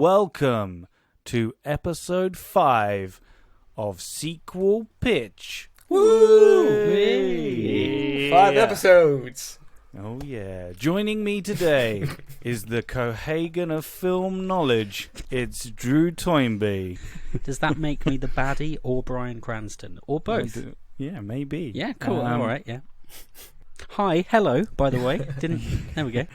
welcome to episode 5 of Sequel Pitch. Woo! Hey. 5 episodes. Oh yeah. Joining me today is the Cohagen of film knowledge. It's Drew Toynbee. Does that make me the baddie or Bryan Cranston? Or both? Yeah, maybe. Yeah, cool. All right, yeah. Hi, hello, by the way. There we go.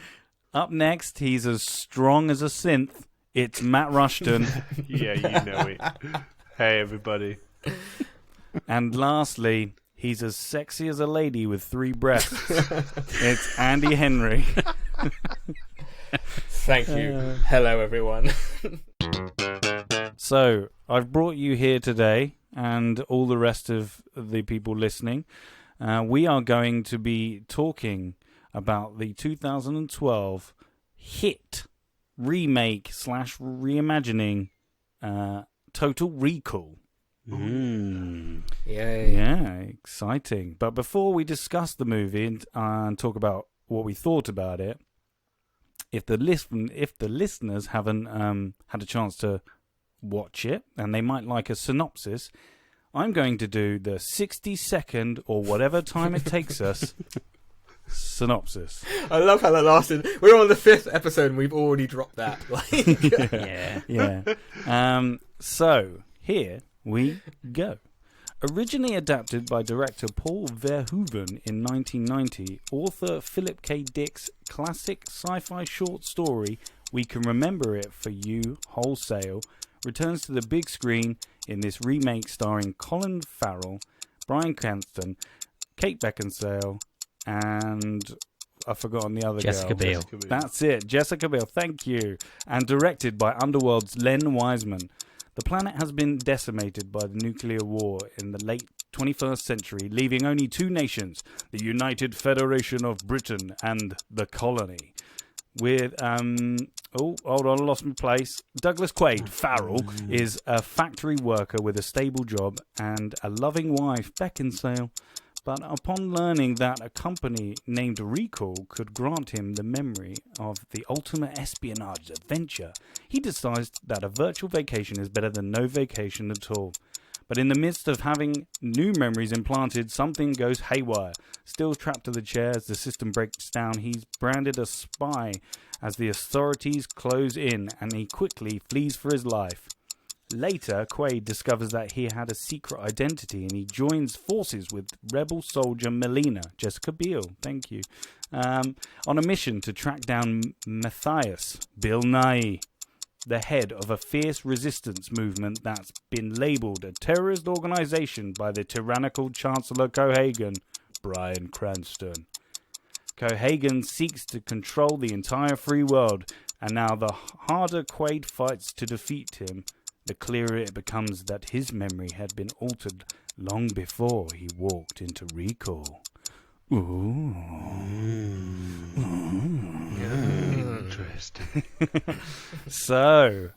Up next, he's as strong as a synth. It's Matt Rushton. Yeah, you know it. Hey, everybody. And lastly, he's as sexy as a lady with 3 breasts. It's Andy Henry. Thank you. Hello, everyone. So, I've brought you here today, and all the rest of the people listening. We are going to be talking about the 2012 hit remake / reimagining Total Recall. Mm. Yay. Yeah, exciting. But before we discuss the movie and talk about what we thought about it, if the listeners haven't had a chance to watch it and they might like a synopsis, I'm going to do the 60-second or whatever time it takes us synopsis. I love how that lasted. We're on the 5th episode and we've already dropped that. Yeah. So, here we go. Originally adapted by director Paul Verhoeven in 1990, author Philip K. Dick's classic sci-fi short story, We Can Remember It For You Wholesale, returns to the big screen in this remake starring Colin Farrell, Bryan Cranston, Kate Beckinsale, and I've forgotten the other Jessica girl. Biel. That's it, Jessica Biel, thank you. And directed by Underworld's Len Wiseman. The planet has been decimated by the nuclear war in the late 21st century, leaving only 2 nations, the United Federation of Britain and the Colony. With, hold on, I lost my place. Douglas Quaid, Farrell, is a factory worker with a stable job and a loving wife, Beckinsale. But upon learning that a company named Recall could grant him the memory of the ultimate espionage adventure, he decides that a virtual vacation is better than no vacation at all. But in the midst of having new memories implanted, something goes haywire. Still trapped to the chair as the system breaks down, he's branded a spy as the authorities close in and he quickly flees for his life. Later, Quaid discovers that he had a secret identity and he joins forces with rebel soldier Melina, Jessica Biel, thank you, on a mission to track down Matthias, Bill Nighy, the head of a fierce resistance movement that's been labelled a terrorist organisation by the tyrannical Chancellor Cohagen, Bryan Cranston. Cohagen seeks to control the entire free world, and now the harder Quaid fights to defeat him, the clearer it becomes that his memory had been altered long before he walked into Recall. Ooh. Interesting. So,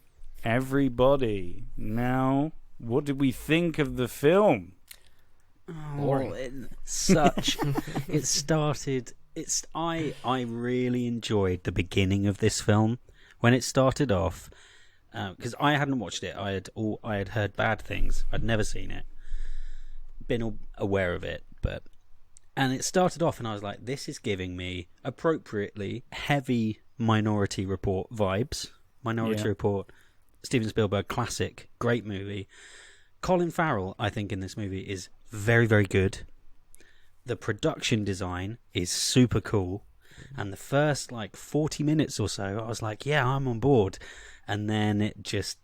everybody, now, what did we think of the film? Boring. It started. I really enjoyed the beginning of this film when it started off. Because I hadn't watched it, I had heard bad things. I'd never seen it, been aware of it, and it started off, and I was like, "This is giving me appropriately heavy Minority Report vibes." Minority Report, Steven Spielberg classic, great movie. Colin Farrell, I think, in this movie is very, very good. The production design is super cool, and the first 40 minutes or so, I was like, "Yeah, I'm on board." And then it just,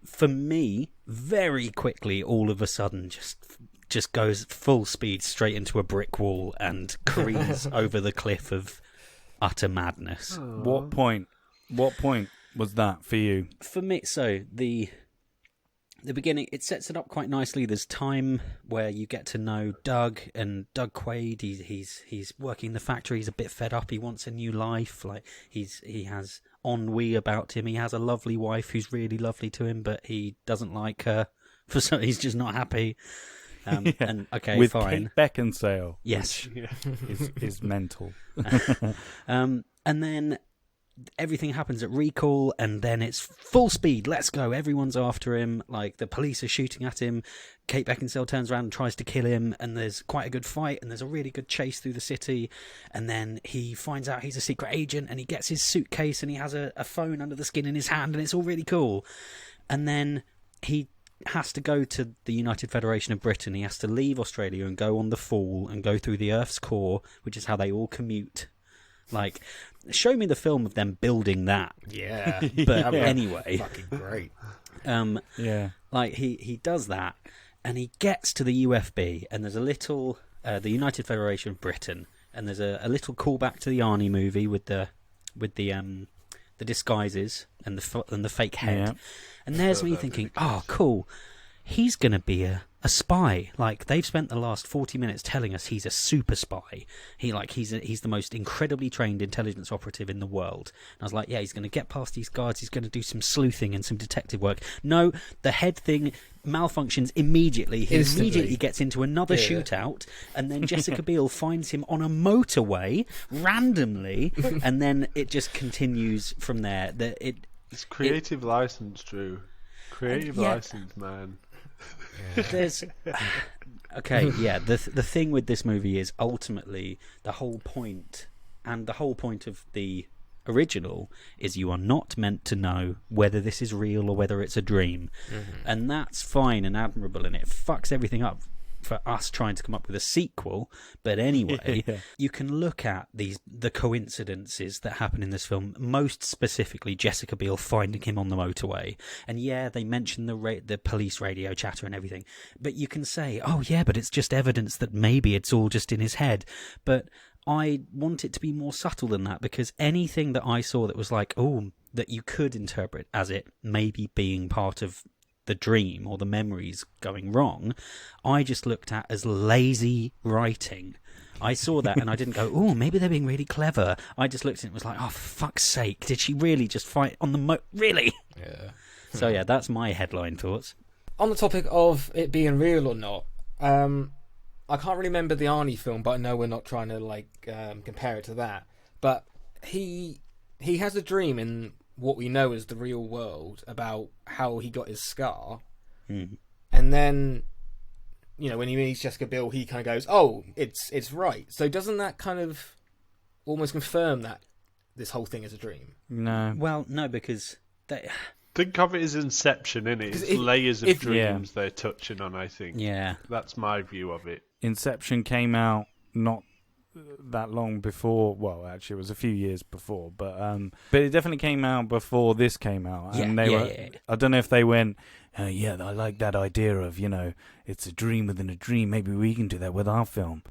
for me, very quickly, all of a sudden, just goes full speed straight into a brick wall and careens over the cliff of utter madness. What point was that for you? For me, so the beginning, it sets it up quite nicely. There's time where you get to know Doug Quaid. He's working the factory. He's a bit fed up. He wants a new life. He has ennui about him. He has a lovely wife who's really lovely to him, but he doesn't like her. He's just not happy. And okay, with fine. Kate Beckinsale. Yes, is mental. And then everything happens at recall, and then it's full speed. Let's go! Everyone's after him. Like the police are shooting at him. Kate Beckinsale turns around and tries to kill him, and there's quite a good fight, and there's a really good chase through the city. And then he finds out he's a secret agent, and he gets his suitcase, and he has a phone under the skin in his hand, and it's all really cool. And then he has to go to the United Federation of Britain. He has to leave Australia and go on the Fall and go through the Earth's core, which is how they all commute. Like, show me the film of them building that. Yeah. But anyway, Fucking great. like he does that, and he gets to the UFB, and there's a little the United Federation of Britain, and there's a little callback to the Arnie movie with the disguises and the fake head. Yeah. And there's me thinking, oh, cool. He's going to be a spy. Like, they've spent the last 40 minutes telling us he's a super spy. He's the most incredibly trained intelligence operative in the world. And I was like, yeah, he's going to get past these guards. He's going to do some sleuthing and some detective work. No, the head thing malfunctions immediately. He immediately gets into another shootout, and then Jessica Biel finds him on a motorway randomly, and then it just continues from there. It's creative license, Drew. Creative license, man. There's okay, yeah. The thing with this movie is ultimately the whole point, and the whole point of the original is you are not meant to know whether this is real or whether it's a dream, and that's fine and admirable, and it fucks everything up for us trying to come up with a sequel. But anyway, you can look at the coincidences that happen in this film, most specifically Jessica Biel finding him on the motorway, and yeah, they mention the police radio chatter and everything, but you can say, oh yeah, but it's just evidence that maybe it's all just in his head. But I want it to be more subtle than that, because anything that I saw that was like, oh, that you could interpret as it maybe being part of the dream or the memories going wrong, I just looked at as lazy writing. I saw that and I didn't go, oh, maybe they're being really clever. I just looked at it and was like, oh, for fuck's sake, did she really just fight on the really? Yeah. So yeah, that's my headline thoughts. On the topic of it being real or not, I can't really remember the Arnie film, but I know we're not trying to compare it to that. But he has a dream in what we know as the real world about how he got his scar, and then when he meets Jessica Biel, he kind of goes, "Oh, it's right." So doesn't that kind of almost confirm that this whole thing is a dream? No. Well, no, because Think of it as Inception, innit? It's layers of dreams they're touching on, I think. Yeah. That's my view of it. Inception came out not that long before. Well, actually, it was a few years before, but it definitely came out before this came out. And I don't know if they went, I like that idea of it's a dream within a dream. Maybe we can do that with our film.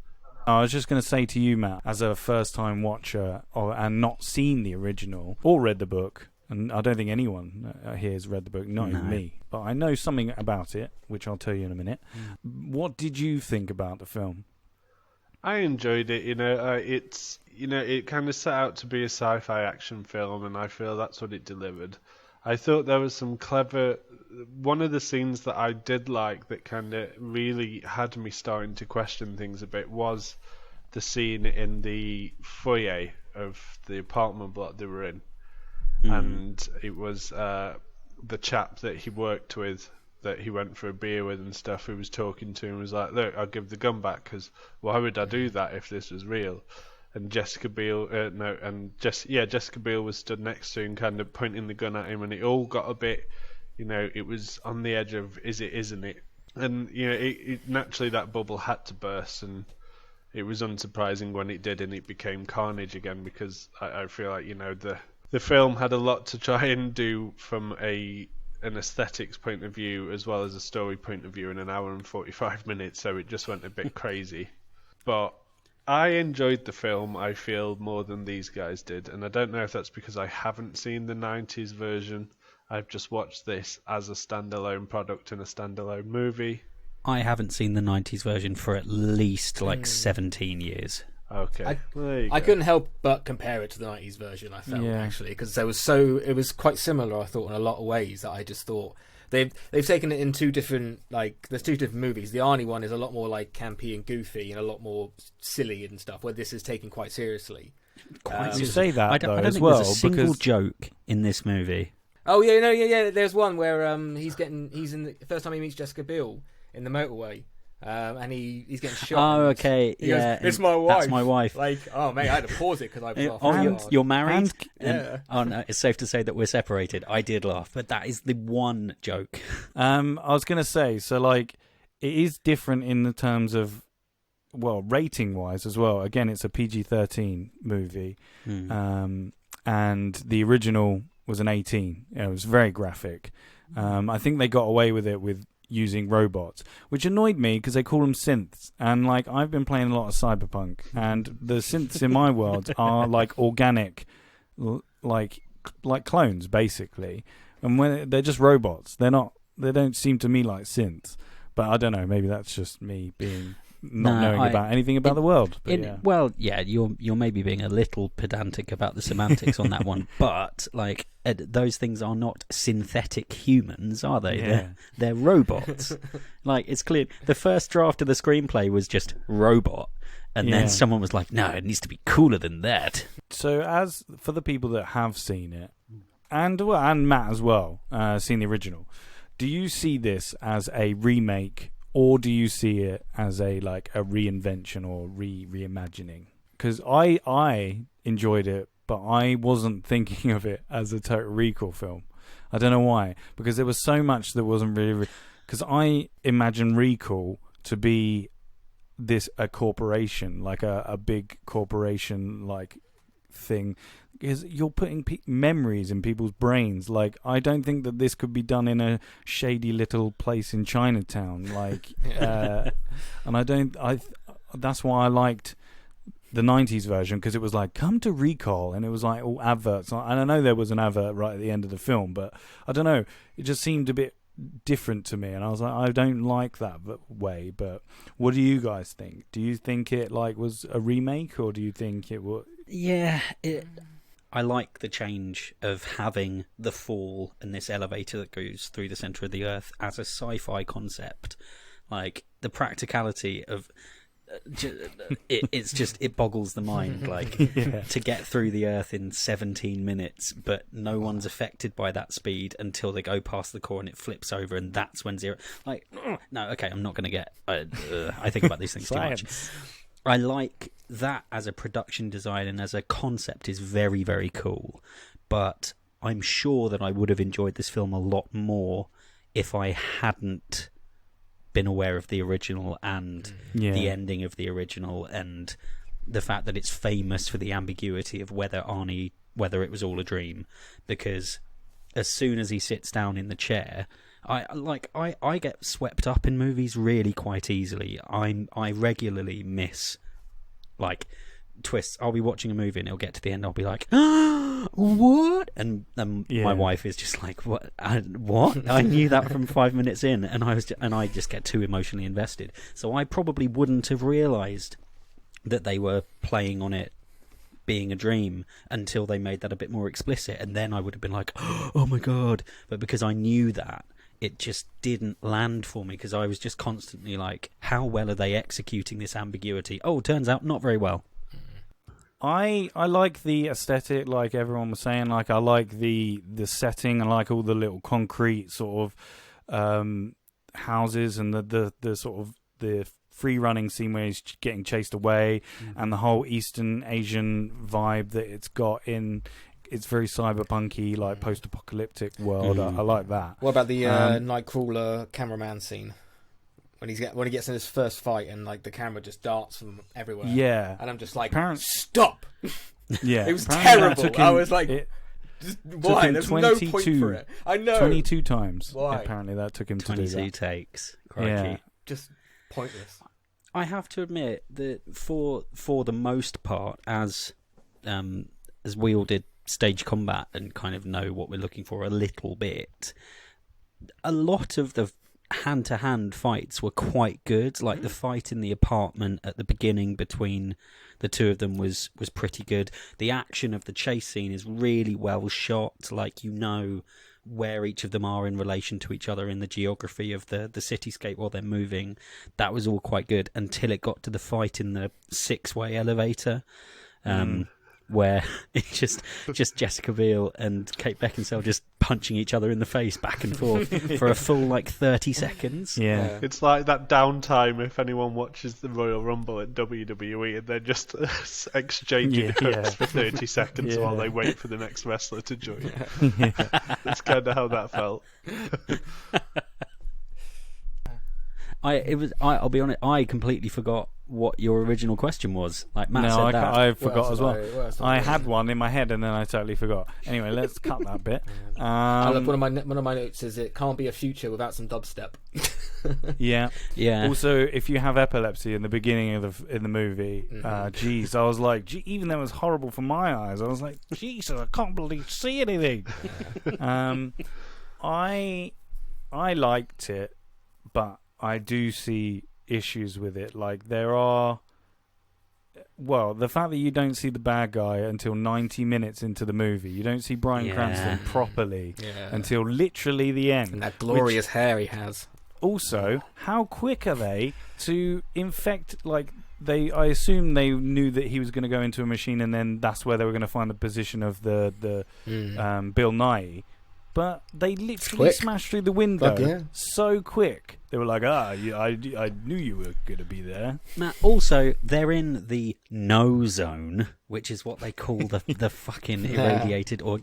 I was just going to say to you, Matt, as a first-time watcher and not seen the original or read the book, and I don't think anyone here has read the book, not even me, but I know something about it, which I'll tell you in a minute. What did you think about the film? I enjoyed it. It kind of set out to be a sci-fi action film, and I feel that's what it delivered. I thought there was some clever. One of the scenes that I did like that kind of really had me starting to question things a bit was the scene in the foyer of the apartment block they were in, and it was the chap that he worked with, that he went for a beer with and stuff, who was talking to him, was like, look, I'll give the gun back, because why would I do that if this was real? And Jessica Biel, Jessica Biel was stood next to him, kind of pointing the gun at him, and it all got a bit, it was on the edge of, is it, isn't it? And, it naturally that bubble had to burst, and it was unsurprising when it did, and it became carnage again, because I feel like, the film had a lot to try and do from an aesthetics point of view as well as a story point of view in an hour and 45 minutes, so it just went a bit crazy. But I enjoyed the film, I feel, more than these guys did, and I don't know if that's because I haven't seen the 90s version. I've just watched this as a standalone product and a standalone movie. I haven't seen the 90s version for at least 17 years. Okay. I couldn't help but compare it to the 90s version, I felt, actually, because it was quite similar, I thought, in a lot of ways, that I just thought they've taken it in two different, like, there's two different movies. The Arnie one is a lot more like campy and goofy and a lot more silly and stuff, where this is taken quite seriously. You say that I don't as think well there's a single because joke in this movie. Oh yeah, no, yeah. There's one where he's in the first time he meets Jessica Biel in the motorway. And he's getting shot. Oh, okay, He goes, yeah. it's my wife. That's my wife. Like, oh mate, I had to pause it because I was laughing. Oh, so hard. you're married? Yeah. Oh no, it's safe to say that we're separated. I did laugh, but that is the one joke. I was gonna say, so like, it is different in the terms of, well, rating wise as well. Again, it's a PG-13 movie, and the original was an 18. It was very graphic. I think they got away with it with using robots, which annoyed me because they call them synths, and like I've been playing a lot of Cyberpunk, and the synths in my world are like organic, like clones basically, and when they're just robots, they don't seem to me like synths. But I don't know, maybe that's just me being not knowing about anything about the world. But Well, yeah, you're maybe being a little pedantic about the semantics on that one, but like those things are not synthetic humans, are they? Yeah. They're robots. Like, it's clear the first draft of the screenplay was just robot, and then someone was like, "No, it needs to be cooler than that." So, as for the people that have seen it, and Matt as well, seen the original, do you see this as a remake? Or do you see it as a reinvention or reimagining? Because I enjoyed it, but I wasn't thinking of it as a Total Recall film. I don't know why, because there was so much that wasn't really. Because I imagine Recall to be a corporation, like a big corporation like thing. Because you're putting memories in people's brains. Like, I don't think that this could be done in a shady little place in Chinatown. Like, and that's why I liked the 90s version, because it was like, come to Recall, and it was like all adverts. And I know there was an advert right at the end of the film, but I don't know. It just seemed a bit different to me, and I was like, I don't like that way. But what do you guys think? Do you think it was a remake, or do you think it was? Yeah, I like the change of having the fall and this elevator that goes through the center of the earth as a sci-fi concept. Like, the practicality of it boggles the mind. Like, to get through the earth in 17 minutes, but no one's affected by that speed until they go past the core and it flips over, and that's when zero. Like, no, okay, I'm not going to get. I think about these things too much. I like that as a production design and as a concept is very, very cool. But I'm sure that I would have enjoyed this film a lot more if I hadn't been aware of the original and the ending of the original, and the fact that it's famous for the ambiguity of whether it was all a dream. Because as soon as he sits down in the chair, I get swept up in movies really quite easily. I regularly miss like twists. I'll be watching a movie and it'll get to the end. I'll be like, what? And my wife is just like, what? What? I knew that from 5 minutes in, and I just get too emotionally invested. So I probably wouldn't have realised that they were playing on it being a dream until they made that a bit more explicit, and then I would have been like, oh my god. But because I knew that, it just didn't land for me, because I was just constantly like, how well are they executing this ambiguity? Oh, turns out not very well. I like the aesthetic, like everyone was saying. Like, I like the setting. I like all the little concrete sort of houses, and the sort of the free running scene where he's getting chased away, and the whole Eastern Asian vibe that it's got in. It's very cyberpunky, like post-apocalyptic world. I like that. What about the Nightcrawler cameraman scene? When he gets in his first fight and like the camera just darts from everywhere. Yeah. And I'm just like, stop! Yeah. It was terrible. I was like, why? There's no point for it. I know. 22 times. Why? Apparently that took him to do that. 22 takes. Crikey. Yeah. Just pointless. I have to admit that for the most part, as we all did stage combat and kind of know what we're looking for a little bit, a lot of the hand-to-hand fights were quite good. Like, the fight in the apartment at the beginning between the two of them was pretty good. The action of the chase scene is really well shot. Like, you know where each of them are in relation to each other in the geography of the cityscape while they're moving. That was all quite good until it got to the fight in the 6-way elevator. Where it's just Jessica Biel and Kate Beckinsale just punching each other in the face back and forth for a full 30 seconds. Yeah. It's like that downtime if anyone watches the Royal Rumble at WWE and they're just exchanging hooks for 30 seconds while they wait for the next wrestler to join. That's kind of how that felt. I'll be honest, I completely forgot what your original question was. Like Matt said that. I forgot as well. I had one in my head and then I totally forgot. Anyway, let's cut that bit. One of my notes is it can't be a future without some dubstep. Yeah. Yeah. Also, if you have epilepsy in the beginning of the movie, geez, I was like, even though it was horrible for my eyes, I was like, Jesus, I can't believe see anything. I liked it, but I do see issues with it. Like there are, the fact that you don't see the bad guy until 90 minutes into the movie, you don't see Bryan Cranston properly until literally the end. And that glorious hair he has. Also, how quick are they to infect? I assume they knew that he was going to go into a machine, and then that's where they were going to find the position of the Bill Nighy. But they literally smashed through the window so quick. They were like, I knew you were going to be there. Matt, also, they're in the no zone, which is what they call the fucking irradiated or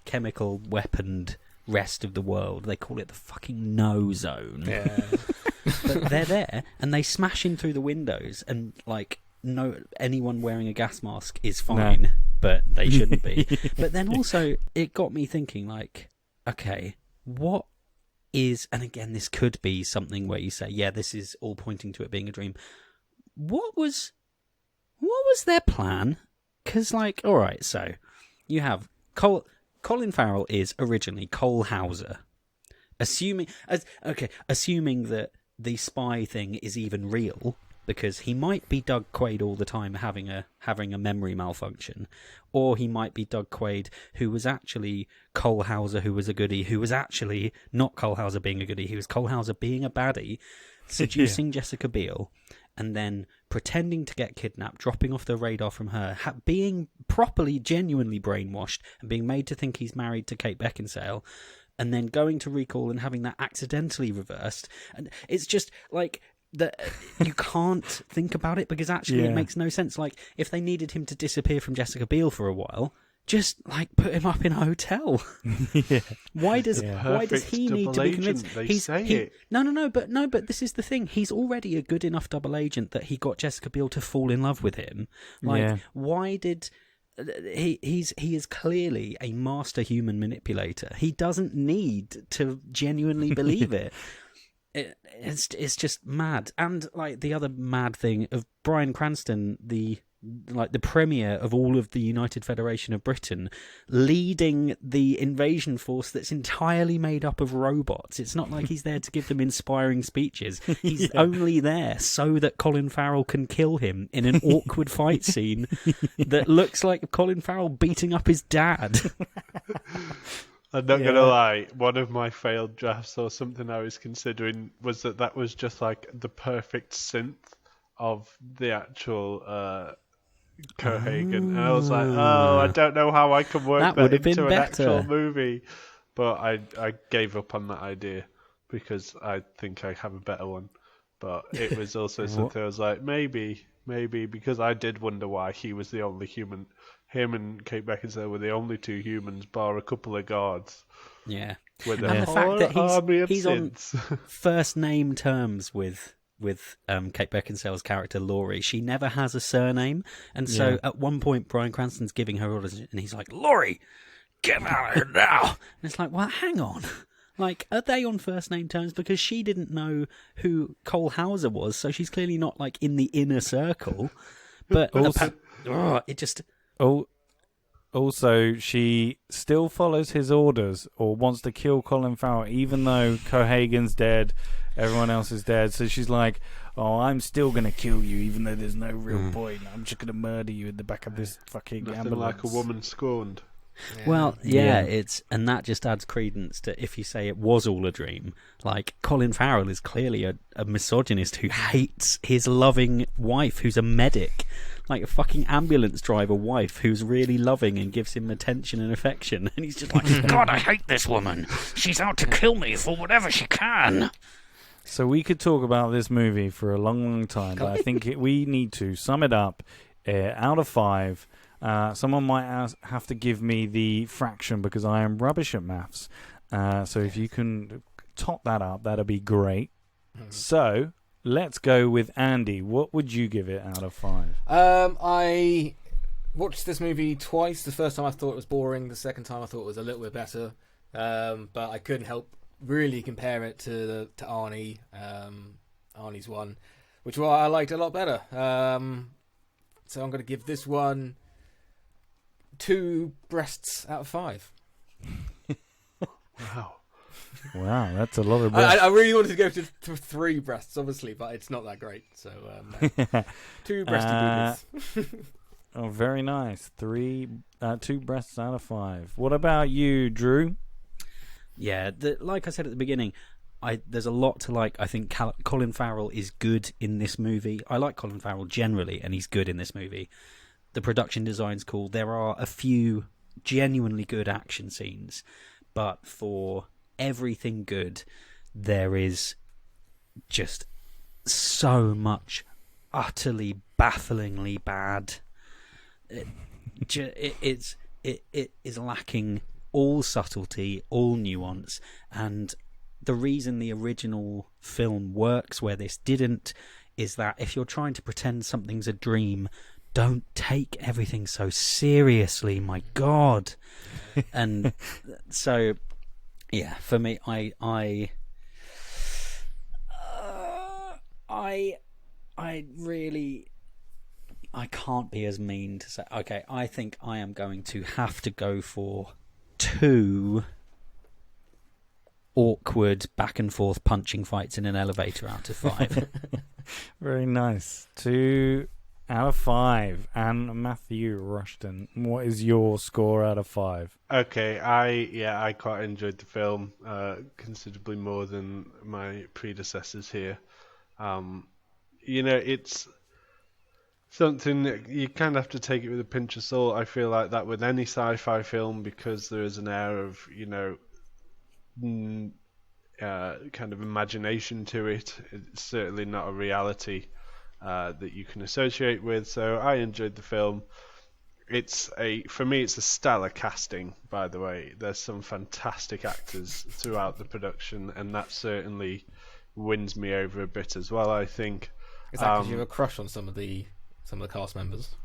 chemical weaponed rest of the world. They call it the fucking no zone. Yeah. But they're there, and they smash in through the windows, and anyone wearing a gas mask is fine, but they shouldn't be. But then also, it got me thinking, okay, what is, and again, this could be something where you say, this is all pointing to it being a dream. What was their plan? Because, all right, so you have Colin Farrell is originally Cole Hauser. Assuming that the spy thing is even real, because he might be Doug Quaid all the time having a memory malfunction, or he might be Doug Quaid who was actually Cole Hauser, who was a goodie, who was actually not Cole Hauser being a goodie, he was Cole Hauser being a baddie, seducing Jessica Biel, and then pretending to get kidnapped, dropping off the radar from her, being properly, genuinely brainwashed, and being made to think he's married to Kate Beckinsale, and then going to recall and having that accidentally reversed. And it's just that you can't think about it, because actually it makes no sense. If they needed him to disappear from Jessica Biel for a while, just put him up in a hotel. Why does he need to be convinced? But this is the thing. He's already a good enough double agent that he got Jessica Biel to fall in love with him. Why did he is clearly a master human manipulator. He doesn't need to genuinely believe it. It's just mad. And the other mad thing of Bryan Cranston, the premier of all of the United Federation of Britain, leading the invasion force that's entirely made up of robots. It's not like he's there to give them inspiring speeches. He's only there so that Colin Farrell can kill him in an awkward fight scene that looks like Colin Farrell beating up his dad. I'm not going to lie, one of my failed drafts or something I was considering was that was just the perfect synth of the actual Cohagen. And I was like, I don't know how I can work that into an actual movie. But I gave up on that idea because I think I have a better one. But it was also something I was like, maybe, because I did wonder why he was the only human. Him and Kate Beckinsale were the only two humans, bar a couple of guards. Yeah. With and the fact that he's on synths. first name terms with Kate Beckinsale's character Laurie. She never has a surname, and so at one point Bryan Cranston's giving her orders, and he's like, "Laurie, get out of here now!" And it's like, well, hang on. Are they on first name terms? Because she didn't know who Cole Hauser was, so she's clearly not in the inner circle. But it just. Also, she still follows his orders or wants to kill Colin Farrell, even though Cohagen's dead, everyone else is dead. So she's like, I'm still going to kill you, even though there's no real point. I'm just going to murder you in the back of this fucking Nothing ambulance. like a woman scorned. Well, yeah, and that just adds credence to if you say it was all a dream. Like, Colin Farrell is clearly a misogynist who hates his loving wife, who's a medic, like a fucking ambulance driver wife who's really loving and gives him attention and affection, and he's just like, God, I hate this woman. She's out to kill me for whatever she can. So we could talk about this movie for a long, long time, but I think we need to sum it up out of 5. Someone might have to give me the fraction because I am rubbish at maths. So if you can top that up, that'd be great. So let's go with Andy. What would you give it out of 5? I watched this movie twice. The first time I thought it was boring. The second time I thought it was a little bit better. But I couldn't help really compare it to Arnie. Arnie's one, which I liked a lot better. So I'm going to give this one 2 breasts out of 5. Wow, that's a lot of breasts. I really wanted to go to 3 breasts, obviously, but it's not that great. So 2 breasty boobies. Oh, very nice. 2 breasts out of 5. What about you, Drew? Yeah, like I said at the beginning, there's a lot to like. I think Colin Farrell is good in this movie. I like Colin Farrell generally, and he's good in this movie. The production design's cool. There are a few genuinely good action scenes, but for everything good, there is just so much utterly, bafflingly bad. It is lacking all subtlety, all nuance, and the reason the original film works where this didn't is that if you're trying to pretend something's a dream, don't take everything so seriously, my God. And so, yeah, for me, I really, I can't be as mean to say, okay, I think I am going to have to go for 2 awkward back and forth punching fights in an elevator out of 5. Very nice. 2 out of 5. And Matthew Rushton, what is your score out of 5? Okay, I quite enjoyed the film considerably more than my predecessors here. It's something that you kind of have to take it with a pinch of salt. I feel like that with any sci-fi film, because there is an air of, kind of imagination to it. It's certainly not a reality that you can associate with. So I enjoyed the film. For me, it's a stellar casting, by the way. There's some fantastic actors throughout the production, and that certainly wins me over a bit as well, I think. Is that because you have a crush on some of the cast members?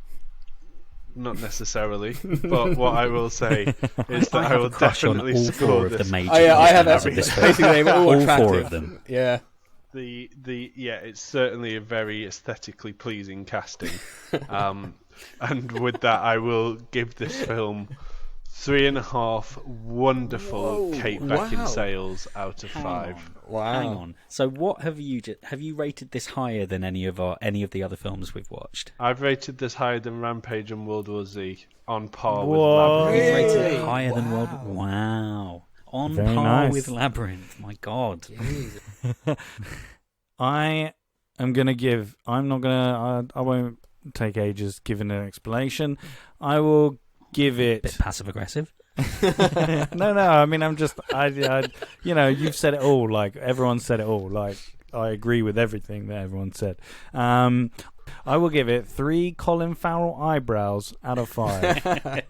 Not necessarily, but what I will say is that I will definitely on all score 4 this. of the major. I have of this film. basically they were all attractive. 4 of them. Yeah. It's certainly a very aesthetically pleasing casting, and with that, I will give this film 3.5 wonderful Kate Beckinsales out of 5. Wow. Hang on. So what have you rated this higher than any of the other films we've watched? I've rated this higher than Rampage and World War Z, on par with Whoa. Labyrinth. You've rated it higher than World. Wow. On Very par nice. with Labyrinth. My God. I am going to give... I won't take ages giving an explanation. I will give it... Bit passive aggressive. No. I mean, I'm just... you've said it all. Like, everyone said it all. Like, I agree with everything that everyone said. I will give it 3 Colin Farrell eyebrows out of 5.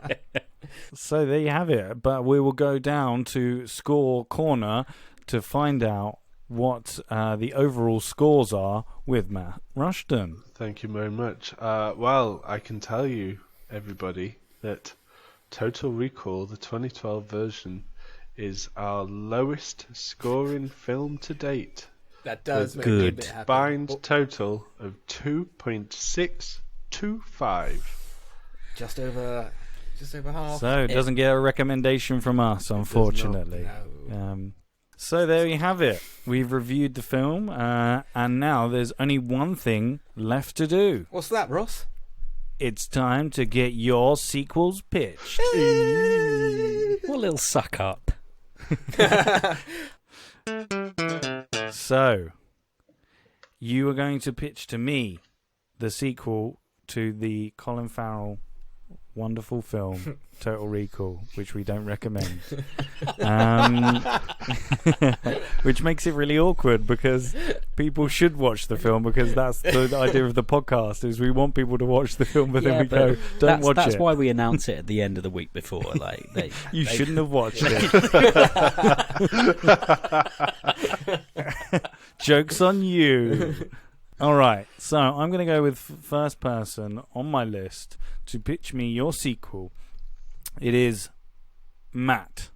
So there you have it. But we will go down to Score Corner to find out what the overall scores are with Matt Rushton. Thank you very much. Well, I can tell you, everybody, that Total Recall, the 2012 version, is our lowest scoring film to date. That does make Good. me a bit happy. Combined total of 2.625. Just over half. So it doesn't get a recommendation from us, unfortunately. No. So there you have it. We've reviewed the film, and now there's only one thing left to do. What's that, Ross? it's time to get your sequels pitched. What a little suck up. So, you are going to pitch to me the sequel to the Colin Farrell wonderful film Total Recall, which we don't recommend. Which makes it really awkward because people should watch the film, because that's the idea of the podcast, is we want people to watch the film, but then we go, don't watch it. That's why we announce it at the end of the week before. Like you shouldn't have watched it. Joke's on you. All right, so I'm going to go with first person on my list to pitch me your sequel. It is Matt.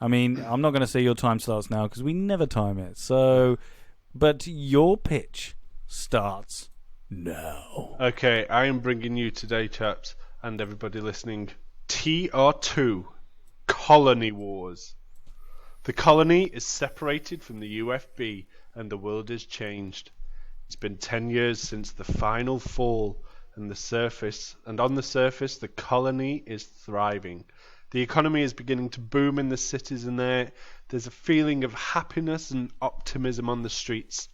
I mean, I'm not going to say your time starts now because we never time it. So, but your pitch starts now. Okay, I am bringing you today, chaps, and everybody listening, TR2, Colony Wars. The colony is separated from the UFB and the world has changed. It's been 10 years since the final fall, and on the surface, the colony is thriving. The economy is beginning to boom in the cities, and there's a feeling of happiness and optimism on the streets.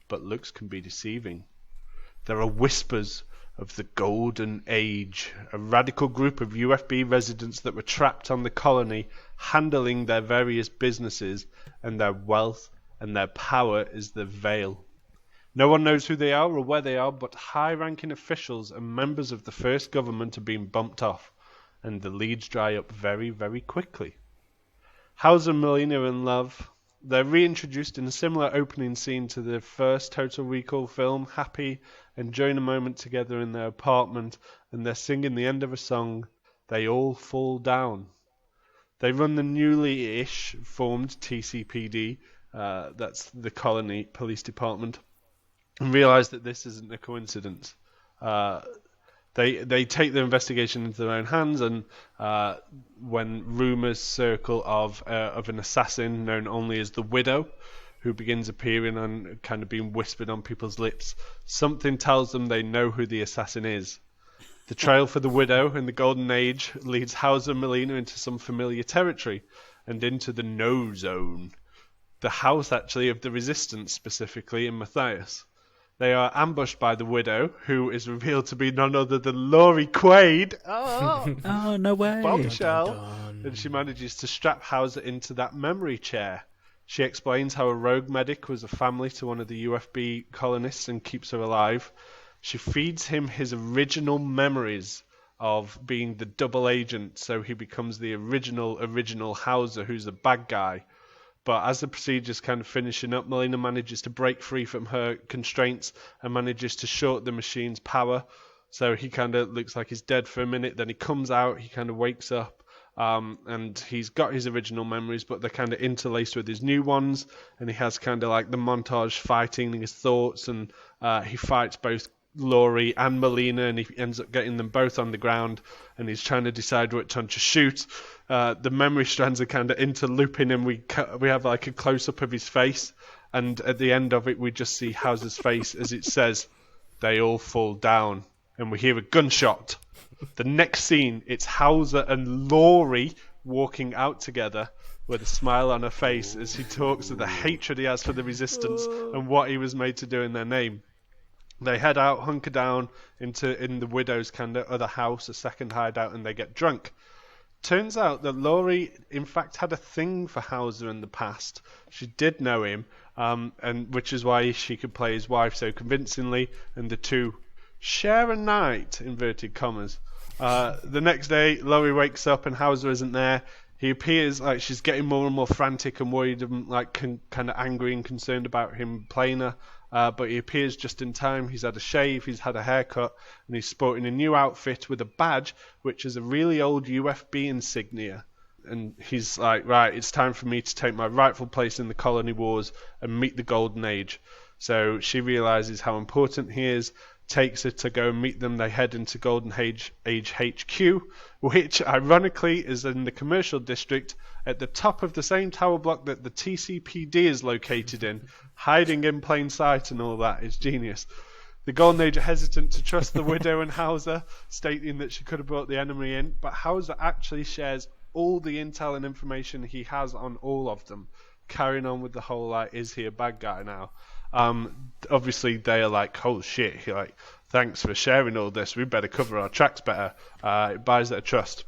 But looks can be deceiving. There are whispers of the Golden Age, a radical group of UFB residents that were trapped on the colony, handling their various businesses, and their wealth and their power is the veil. No one knows who they are or where they are, but high-ranking officials and members of the first government are being bumped off, and the leads dry up very, very quickly. Hauser and Molina are in love. They're reintroduced in a similar opening scene to the first Total Recall film, happy, enjoying a moment together in their apartment, and they're singing the end of a song, They All Fall Down. They run the newly-ish formed TCPD, that's the Colony Police Department, and realise that this isn't a coincidence. They take their investigation into their own hands, and when rumours circle of an assassin known only as the Widow, who begins appearing and kind of being whispered on people's lips, something tells them they know who the assassin is. The trail for the Widow in the Golden Age leads Hauser and Molina into some familiar territory, and into the No Zone. The house, actually, of the Resistance, specifically in Matthias. They are ambushed by the Widow, who is revealed to be none other than Laurie Quaid. Oh, no way. Bombshell. Dun, dun, dun. And she manages to strap Hauser into that memory chair. She explains how a rogue medic was a family to one of the UFB colonists and keeps her alive. She feeds him his original memories of being the double agent, so he becomes the original Hauser, who's the bad guy. But as the procedure's kind of finishing up, Molina manages to break free from her constraints and manages to short the machine's power. So he kind of looks like he's dead for a minute. Then he comes out, he kind of wakes up, and he's got his original memories, but they're kind of interlaced with his new ones. And he has kind of like the montage fighting his thoughts, and he fights both Laurie and Molina, and he ends up getting them both on the ground, and he's trying to decide which one to shoot. The memory strands are kind of interlooping, and we have like a close-up of his face, and at the end of it we just see Hauser's face as it says, "They all fall down," and we hear a gunshot. The next scene, it's Hauser and Laurie walking out together with a smile on her face as he talks of the hatred he has for the Resistance and what he was made to do in their name. They head out, hunker down in the Widow's kind of other house, a second hideout, and they get drunk. Turns out that Laurie, in fact, had a thing for Hauser in the past. She did know him, and which is why she could play his wife so convincingly, and the two share a night, inverted commas. The next day, Laurie wakes up and Hauser isn't there. He appears like she's getting more and more frantic and worried and like kind of angry and concerned about him playing her. But he appears just in time. He's had a shave, he's had a haircut, and he's sporting a new outfit with a badge, which is a really old UFB insignia. And he's like, right, it's time for me to take my rightful place in the Colony Wars and meet the Golden Age. So she realizes how important he is, takes her to go and meet them. They head into Golden Age HQ, which ironically is in the commercial district at the top of the same tower block that the TCPD is located in, hiding in plain sight and all that. It's genius. The Golden Age are hesitant to trust the widow and Hauser, stating that she could have brought the enemy in, but Hauser actually shares all the intel and information he has on all of them, carrying on with the whole, like, is he a bad guy now? Obviously, they are like, oh shit, he like, thanks for sharing all this, we better cover our tracks better. It buys their trust.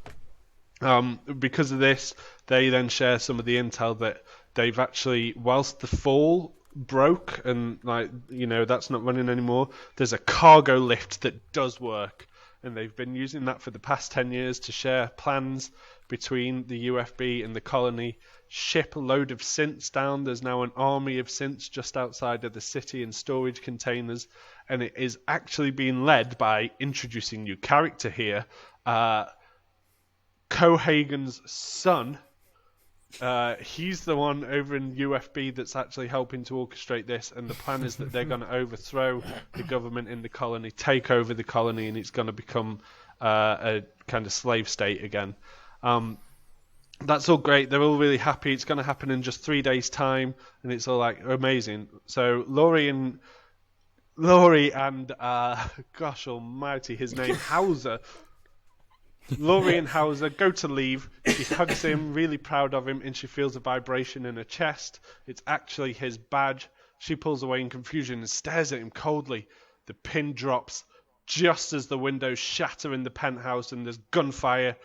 Because of this, they then share some of the intel that they've actually, whilst the fall broke and, like, you know, that's not running anymore, there's a cargo lift that does work, and they've been using that for the past 10 years to share plans between the UFB and the colony, ship a load of synths down. There's now an army of synths just outside of the city in storage containers, and it is actually being led by introducing new character here, Cohagen's son. He's the one over in UFB that's actually helping to orchestrate this, and the plan is that they're going to overthrow the government in the colony, take over the colony, and it's going to become a kind of slave state again. That's all great. They're all really happy. It's going to happen in just 3 days' time, and it's all like amazing. So Laurie and gosh almighty, his name Hauser. Laurie and Hauser go to leave. She hugs him, really proud of him, and she feels a vibration in her chest. It's actually his badge. She pulls away in confusion and stares at him coldly. The pin drops just as the windows shatter in the penthouse and there's gunfire.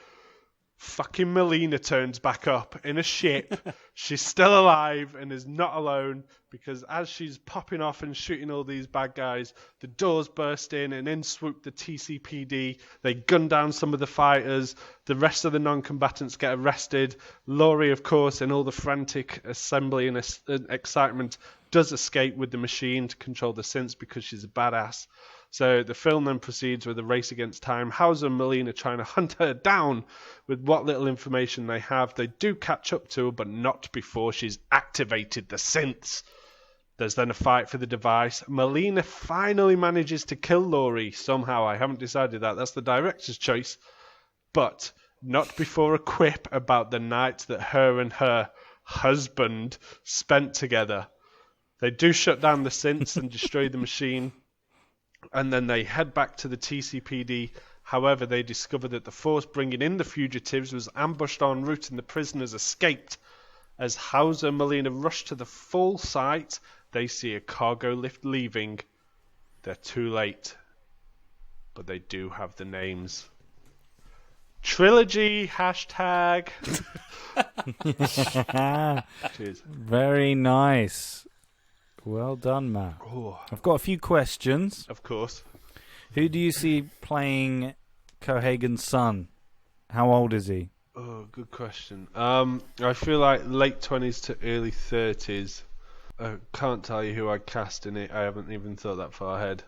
Fucking Melina turns back up in a ship. She's still alive and is not alone, because as she's popping off and shooting all these bad guys, the doors burst in and in swoop the TCPD. They gun down some of the fighters. The rest of the non-combatants get arrested. Laurie, of course, in all the frantic assembly and excitement, does escape with the machine to control the synths because she's a badass. So the film then proceeds with a race against time. Hauser and Melina trying to hunt her down with what little information they have. They do catch up to her, but not before she's activated the synths. There's then a fight for the device. Melina finally manages to kill Laurie somehow. I haven't decided that. That's the director's choice. But not before a quip about the night that her and her husband spent together. They do shut down the synths and destroy the machine. And then they head back to the TCPD. However, they discover that the force bringing in the fugitives was ambushed en route and the prisoners escaped. As Hauser and Melina rush to the full site, they see a cargo lift leaving. They're too late. But they do have the names. Trilogy, hashtag. Cheers. Very nice. Well done, Matt. Oh, I've got a few questions. of course. Who do you see playing Cohagen's son? How old is he? Oh, good question. I feel like late 20s to early 30s. I can't tell you who I cast in it. I haven't even thought that far ahead.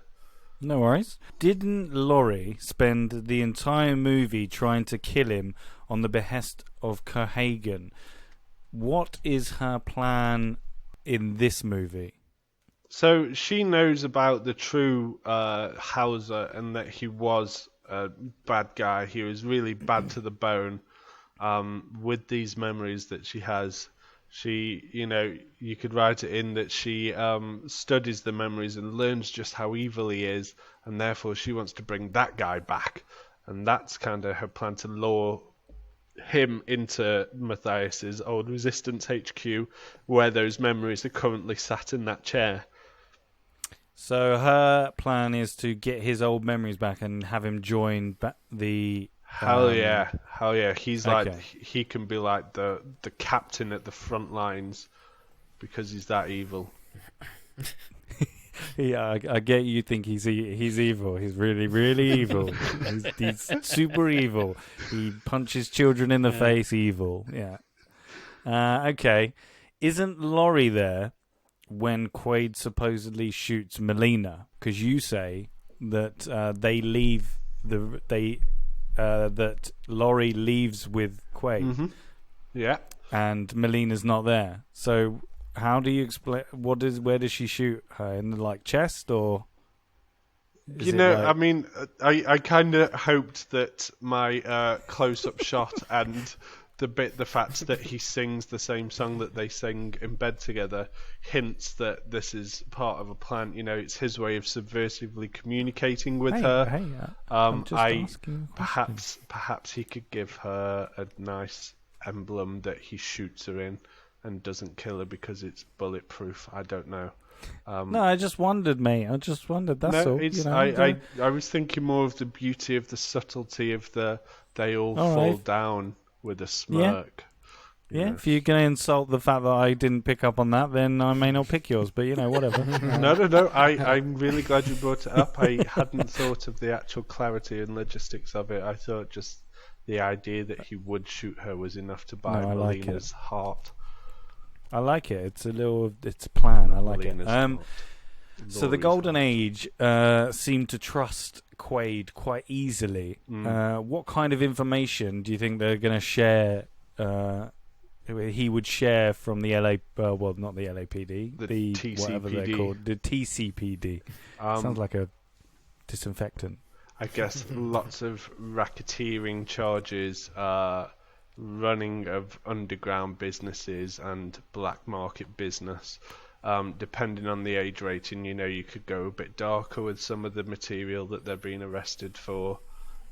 No worries. Didn't Laurie spend the entire movie trying to kill him on the behest of Cohagen? What is her plan in this movie? So she knows about the true Hauser and that he was a bad guy. He was really bad to the bone. With these memories that she has, she, you know, you could write it in that she studies the memories and learns just how evil he is, and therefore she wants to bring that guy back. And that's kind of her plan, to lure him into Matthias's old Resistance HQ, where those memories are currently sat in that chair. So her plan is to get his old memories back and have him join the... Hell yeah. He's okay. like, he can be like the captain at the front lines because he's that evil. Yeah, I get you think he's evil. He's really, really evil. He's super evil. He punches children in the face, evil. Yeah. Okay. Isn't Laurie there when Quaid supposedly shoots Melina? Because you say that that Laurie leaves with Quaid. Mm-hmm. Yeah. And Melina's not there. So how do you explain? Where does she shoot her, in the chest, or? I mean, I kind of hoped that my close-up shot and the fact that he sings the same song that they sing in bed together hints that this is part of a plan. You know, it's his way of subversively communicating with her. I'm just asking a question. Perhaps he could give her a nice emblem that he shoots her in and doesn't kill her because it's bulletproof. I don't know. No, I just wondered, mate. I just wondered. That's all. It's, You know, I was thinking more of the beauty of the subtlety of they all All fall right. down with a smirk. Yeah, know. if you're going to insult the fact that I didn't pick up on that, then I may not pick yours, but, you know, whatever. No. I'm really glad you brought it up. I hadn't thought of the actual clarity and logistics of it. I thought just the idea that he would shoot her was enough to buy No, I like Melina's heart. I like it. It's a plan. I like it. Melina's heart. So the Laurie's Golden heart. Age seemed to trust Quaid quite easily. What kind of information do you think they're going to share? He would share from the LA, well, not the LAPD, The whatever they're TCPD. called, the TCPD. Sounds like a disinfectant. I guess lots of racketeering charges, running of underground businesses and black market business. Depending on the age rating, you know, you could go a bit darker with some of the material that they're being arrested for.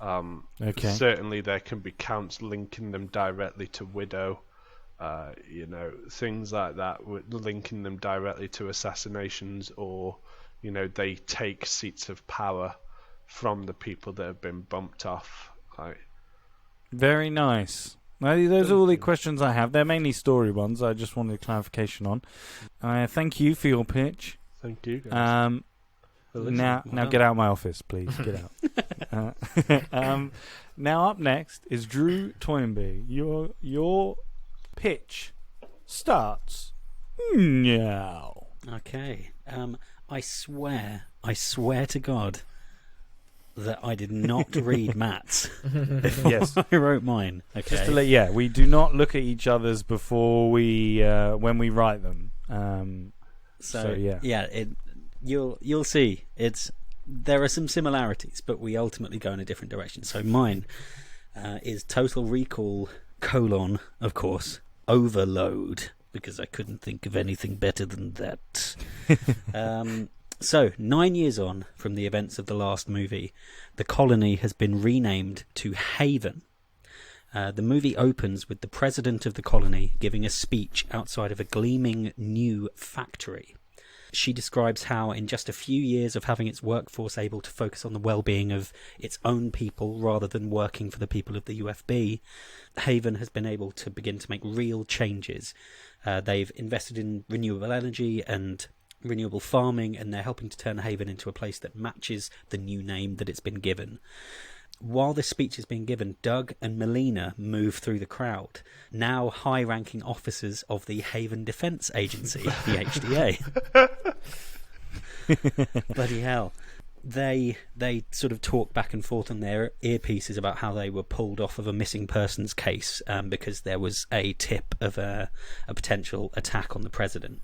Okay. Certainly there can be counts linking them directly to Widow. You know, things like that, linking them directly to assassinations, or, you know, they take seats of power from the people that have been bumped off. Very nice. Now, those are all the questions I have. They're mainly story ones. I just wanted clarification on. Thank you for your pitch. Thank you, guys. Now get out of my office, please. Get out. Now up next is Drew Toynbee. Your pitch starts now. Okay. I swear to God that I did not read Matt's before Yes. I wrote mine. Okay. Just to let, we do not look at each other's before we when we write them. So yeah. You'll see. There are some similarities, but we ultimately go in a different direction. So mine is Total Recall : of course, Overload, because I couldn't think of anything better than that. So, 9 years on from the events of the last movie, the colony has been renamed to Haven. The movie opens with the president of the colony giving a speech outside of a gleaming new factory. She describes how in just a few years of having its workforce able to focus on the well-being of its own people rather than working for the people of the UFB, Haven has been able to begin to make real changes. They've invested in renewable energy and renewable farming, and they're helping to turn Haven into a place that matches the new name that it's been given. While this speech is being given, Doug and Melina move through the crowd, now high-ranking officers of the Haven Defence Agency, the HDA. Bloody hell. They sort of talk back and forth on their earpieces about how they were pulled off of a missing persons case because there was a tip of a potential attack on the president.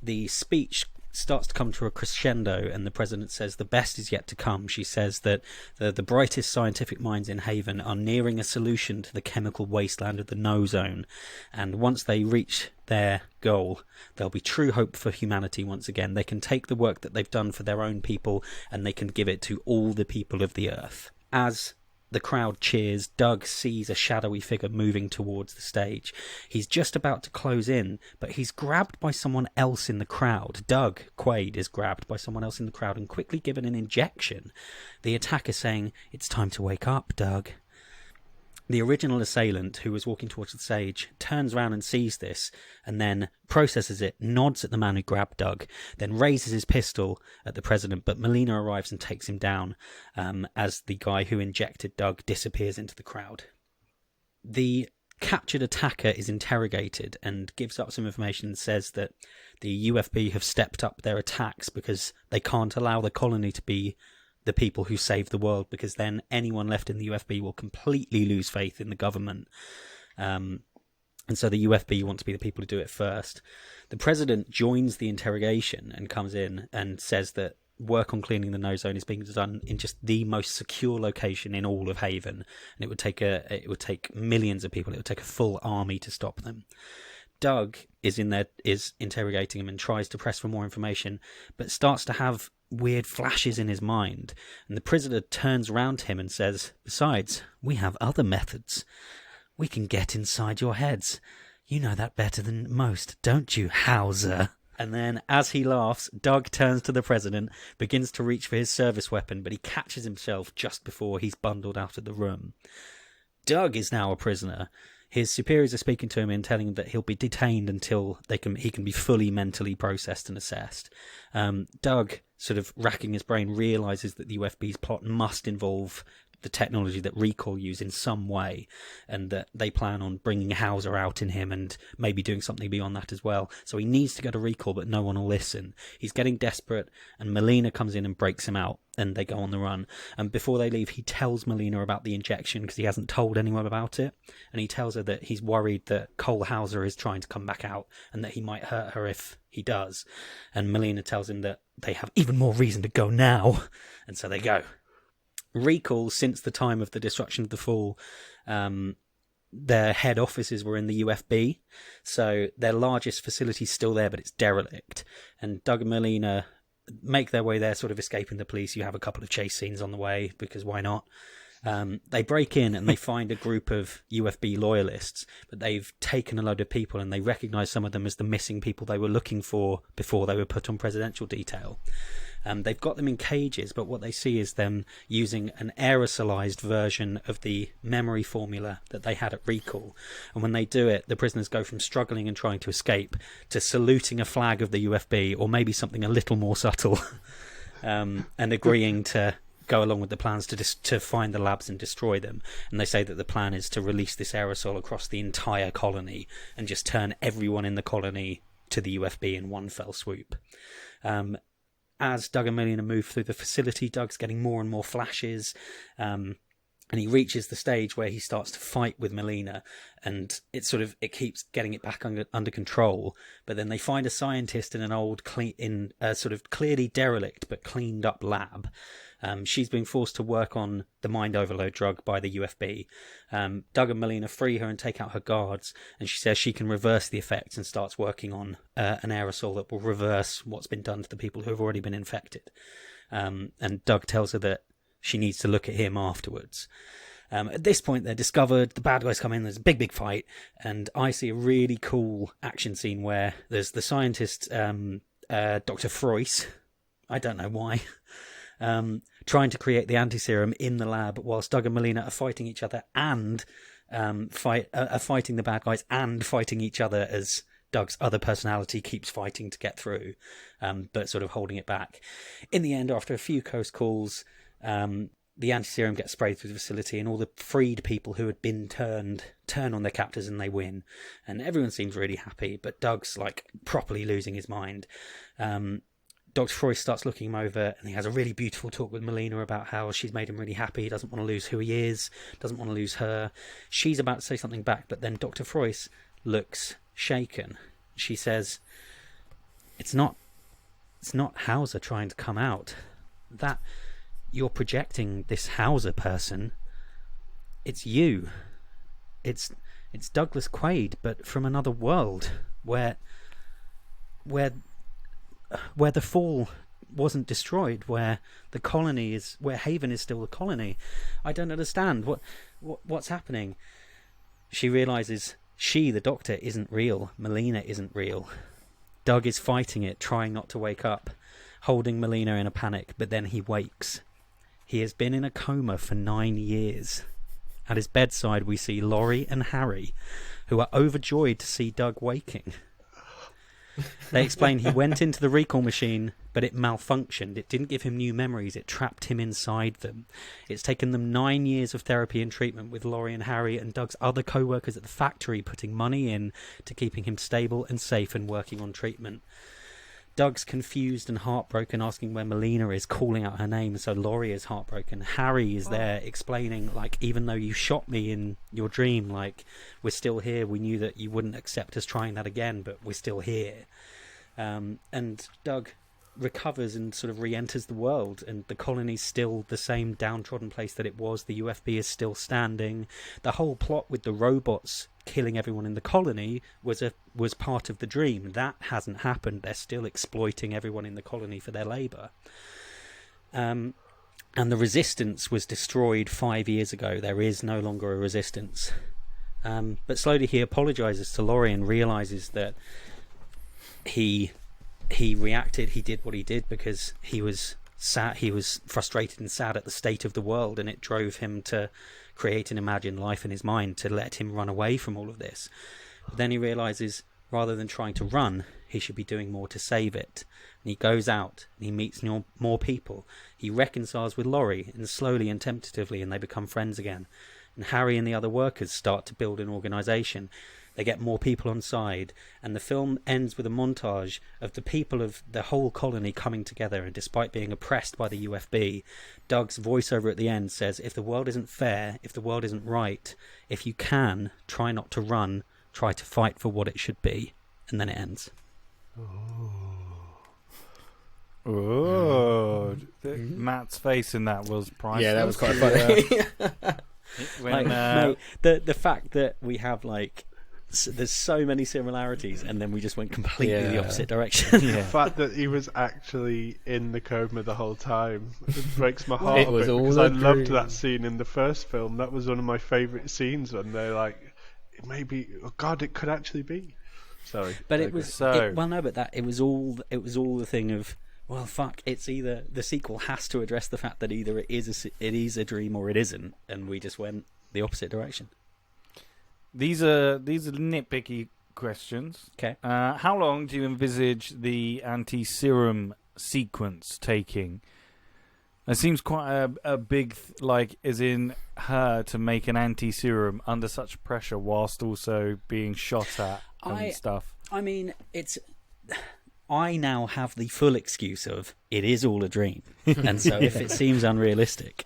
The speech starts to come to a crescendo, and the president says the best is yet to come. She says that the brightest scientific minds in Haven are nearing a solution to the chemical wasteland of the No Zone, and once they reach their goal, there'll be true hope for humanity once again. They can take the work that they've done for their own people, and they can give it to all the people of the Earth. As the crowd cheers, Doug sees a shadowy figure moving towards the stage. He's just about to close in, but he's grabbed by someone else in the crowd. Doug, Quaid, is grabbed by someone else in the crowd and quickly given an injection. The attacker saying, "It's time to wake up, Doug." The original assailant, who was walking towards the stage, turns around and sees this, and then processes it, nods at the man who grabbed Doug, then raises his pistol at the president, but Melina arrives and takes him down as the guy who injected Doug disappears into the crowd. The captured attacker is interrogated and gives up some information and says that the UFB have stepped up their attacks because they can't allow the colony to be the people who save the world, because then anyone left in the UFB will completely lose faith in the government. And so the UFB want to be the people who do it first. The president joins the interrogation and comes in and says that work on cleaning the nose zone is being done in just the most secure location in all of Haven, and it would take millions of people. It would take a full army to stop them. Doug is interrogating him and tries to press for more information, but starts to have weird flashes in his mind. And the prisoner turns around to him and says, "Besides, we have other methods. We can get inside your heads. You know that better than most, don't you, Hauser?" And then, as he laughs, Doug turns to the president, begins to reach for his service weapon, but he catches himself just before he's bundled out of the room. Doug is now a prisoner. His superiors are speaking to him and telling him that he'll be detained until he can be fully mentally processed and assessed. Doug, sort of racking his brain, realizes that the UFB's plot must involve the technology that Recall use in some way, and that they plan on bringing Hauser out in him and maybe doing something beyond that as well. So he needs to go to Recall, but no one will listen. He's getting desperate, and Melina comes in and breaks him out, and they go on the run. And before they leave, he tells Melina about the injection because he hasn't told anyone about it, and he tells her that he's worried that Cole Hauser is trying to come back out and that he might hurt her if he does. And Melina tells him that they have even more reason to go now, and so they go. Recall, since the time of the destruction of the Fall, their head offices were in the UFB, so their largest facility's still there, but it's derelict. And Doug and Melina make their way there, sort of escaping the police. You have a couple of chase scenes on the way, because why not? They break in and they find a group of UFB loyalists, but they've taken a load of people, and they recognise some of them as the missing people they were looking for before they were put on presidential detail. They've got them in cages, but what they see is them using an aerosolized version of the memory formula that they had at Recall. And when they do it, the prisoners go from struggling and trying to escape to saluting a flag of the UFB, or maybe something a little more subtle, and agreeing to go along with the plans to find the labs and destroy them. And they say that the plan is to release this aerosol across the entire colony and just turn everyone in the colony to the UFB in one fell swoop. As Doug and Melina move through the facility, Doug's getting more and more flashes, and he reaches the stage where he starts to fight with Melina, and it keeps getting it back under control. But then they find a scientist in a sort of clearly derelict but cleaned up lab. She's been forced to work on the mind overload drug by the UFB. Doug and Melina free her and take out her guards, and she says she can reverse the effects and starts working on an aerosol that will reverse what's been done to the people who have already been infected. And Doug tells her that she needs to look at him afterwards. At this point, they're discovered, the bad guys come in, there's a big fight, and I see a really cool action scene where there's the scientist, Dr. Frois, I don't know why, trying to create the anti-serum in the lab, whilst Doug and Melina are fighting each other and fighting the bad guys and fighting each other as Doug's other personality keeps fighting to get through, but sort of holding it back. In the end, after a few close calls, the anti-serum gets sprayed through the facility, and all the freed people who had been turn on their captors, and they win. And everyone seems really happy, but Doug's properly losing his mind. Dr. Freud starts looking him over, and he has a really beautiful talk with Melina about how she's made him really happy. He doesn't want to lose who he is, doesn't want to lose her. She's about to say something back, but then Dr. Freud looks shaken. She says, It's not Hauser trying to come out. That you're projecting this Hauser person. It's you. It's Douglas Quaid, but from another world where the Fall wasn't destroyed, where the colony is, where Haven is still the colony. I don't understand what's happening. She realizes the Doctor, isn't real. Melina isn't real. Doug is fighting it, trying not to wake up, holding Melina in a panic, but then he wakes. He has been in a coma for 9 years. At his bedside we see Laurie and Harry, who are overjoyed to see Doug waking. They explain he went into the recall machine, but it malfunctioned. It didn't give him new memories. It trapped him inside them. It's taken them 9 years of therapy and treatment, with Laurie and Harry and Doug's other co-workers at the factory putting money in to keeping him stable and safe and working on treatment. Doug's confused and heartbroken, asking where Melina is, calling out her name, so Laurie is heartbroken. Harry is there explaining, even though you shot me in your dream, we're still here. We knew that you wouldn't accept us trying that again, but we're still here. And Doug recovers and sort of re-enters the world, and the colony's still the same downtrodden place that it was. The UFB is still standing. The whole plot with the robots killing everyone in the colony was part of the dream. That hasn't happened. They're still exploiting everyone in the colony for their labour. And the resistance was destroyed 5 years ago. There is no longer a resistance. But slowly he apologises to Laurie and realises that he reacted, he did what he did because he was sad, he was frustrated and sad at the state of the world, and it drove him to create an imagined life in his mind to let him run away from all of this. But then he realises, rather than trying to run, he should be doing more to save it. And he goes out and he meets more people. He reconciles with Laurie, and slowly and tentatively, and they become friends again. And Harry and the other workers start to build an organisation. They get more people on side, and the film ends with a montage of the people of the whole colony coming together. And despite being oppressed by the UFB, Doug's voiceover at the end says, if the world isn't fair, if the world isn't right, if you can, try not to run, try to fight for what it should be. And then it ends. Oh, Matt's face in that was priceless. Yeah, that was quite funny. When, mate, the fact that we have there's so many similarities, and then we just went completely the opposite direction. The fact that he was actually in the coma the whole time, it breaks my heart. It was all because a I loved dream. that scene in the first film. That was one of my favourite scenes when they're like, maybe, oh God, it could actually be. Sorry, But it was So- it was all the thing of, well, fuck. It's either the sequel has to address the fact that either it is a dream or it isn't, and we just went the opposite direction. These are nitpicky questions. Okay. How long do you envisage the anti-serum sequence taking? It seems quite a big, as in her to make an anti-serum under such pressure whilst also being shot at and stuff. I mean, I now have the full excuse of it is all a dream, and so if it seems unrealistic,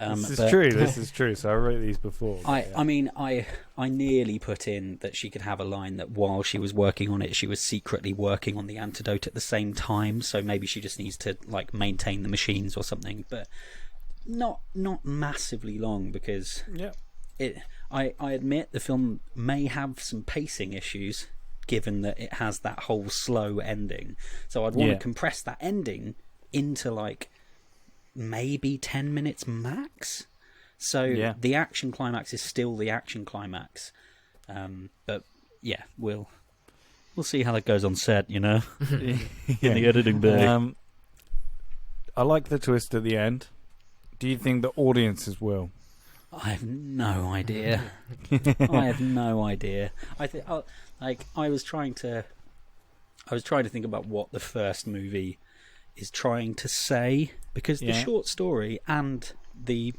This is true. So I wrote these before. I mean, I nearly put in that she could have a line that while she was working on it, she was secretly working on the antidote at the same time. So maybe she just needs to maintain the machines or something, but not massively long because I admit the film may have some pacing issues, given that it has that whole slow ending. So I'd want to compress that ending into maybe 10 minutes max. So the action climax is still the action climax. But yeah, we'll see how that goes on set, in the editing bay. I like the twist at the end. Do you think the audiences will? I have no idea. I have no idea. I was trying to think about what the first movie is trying to say, because the short story and the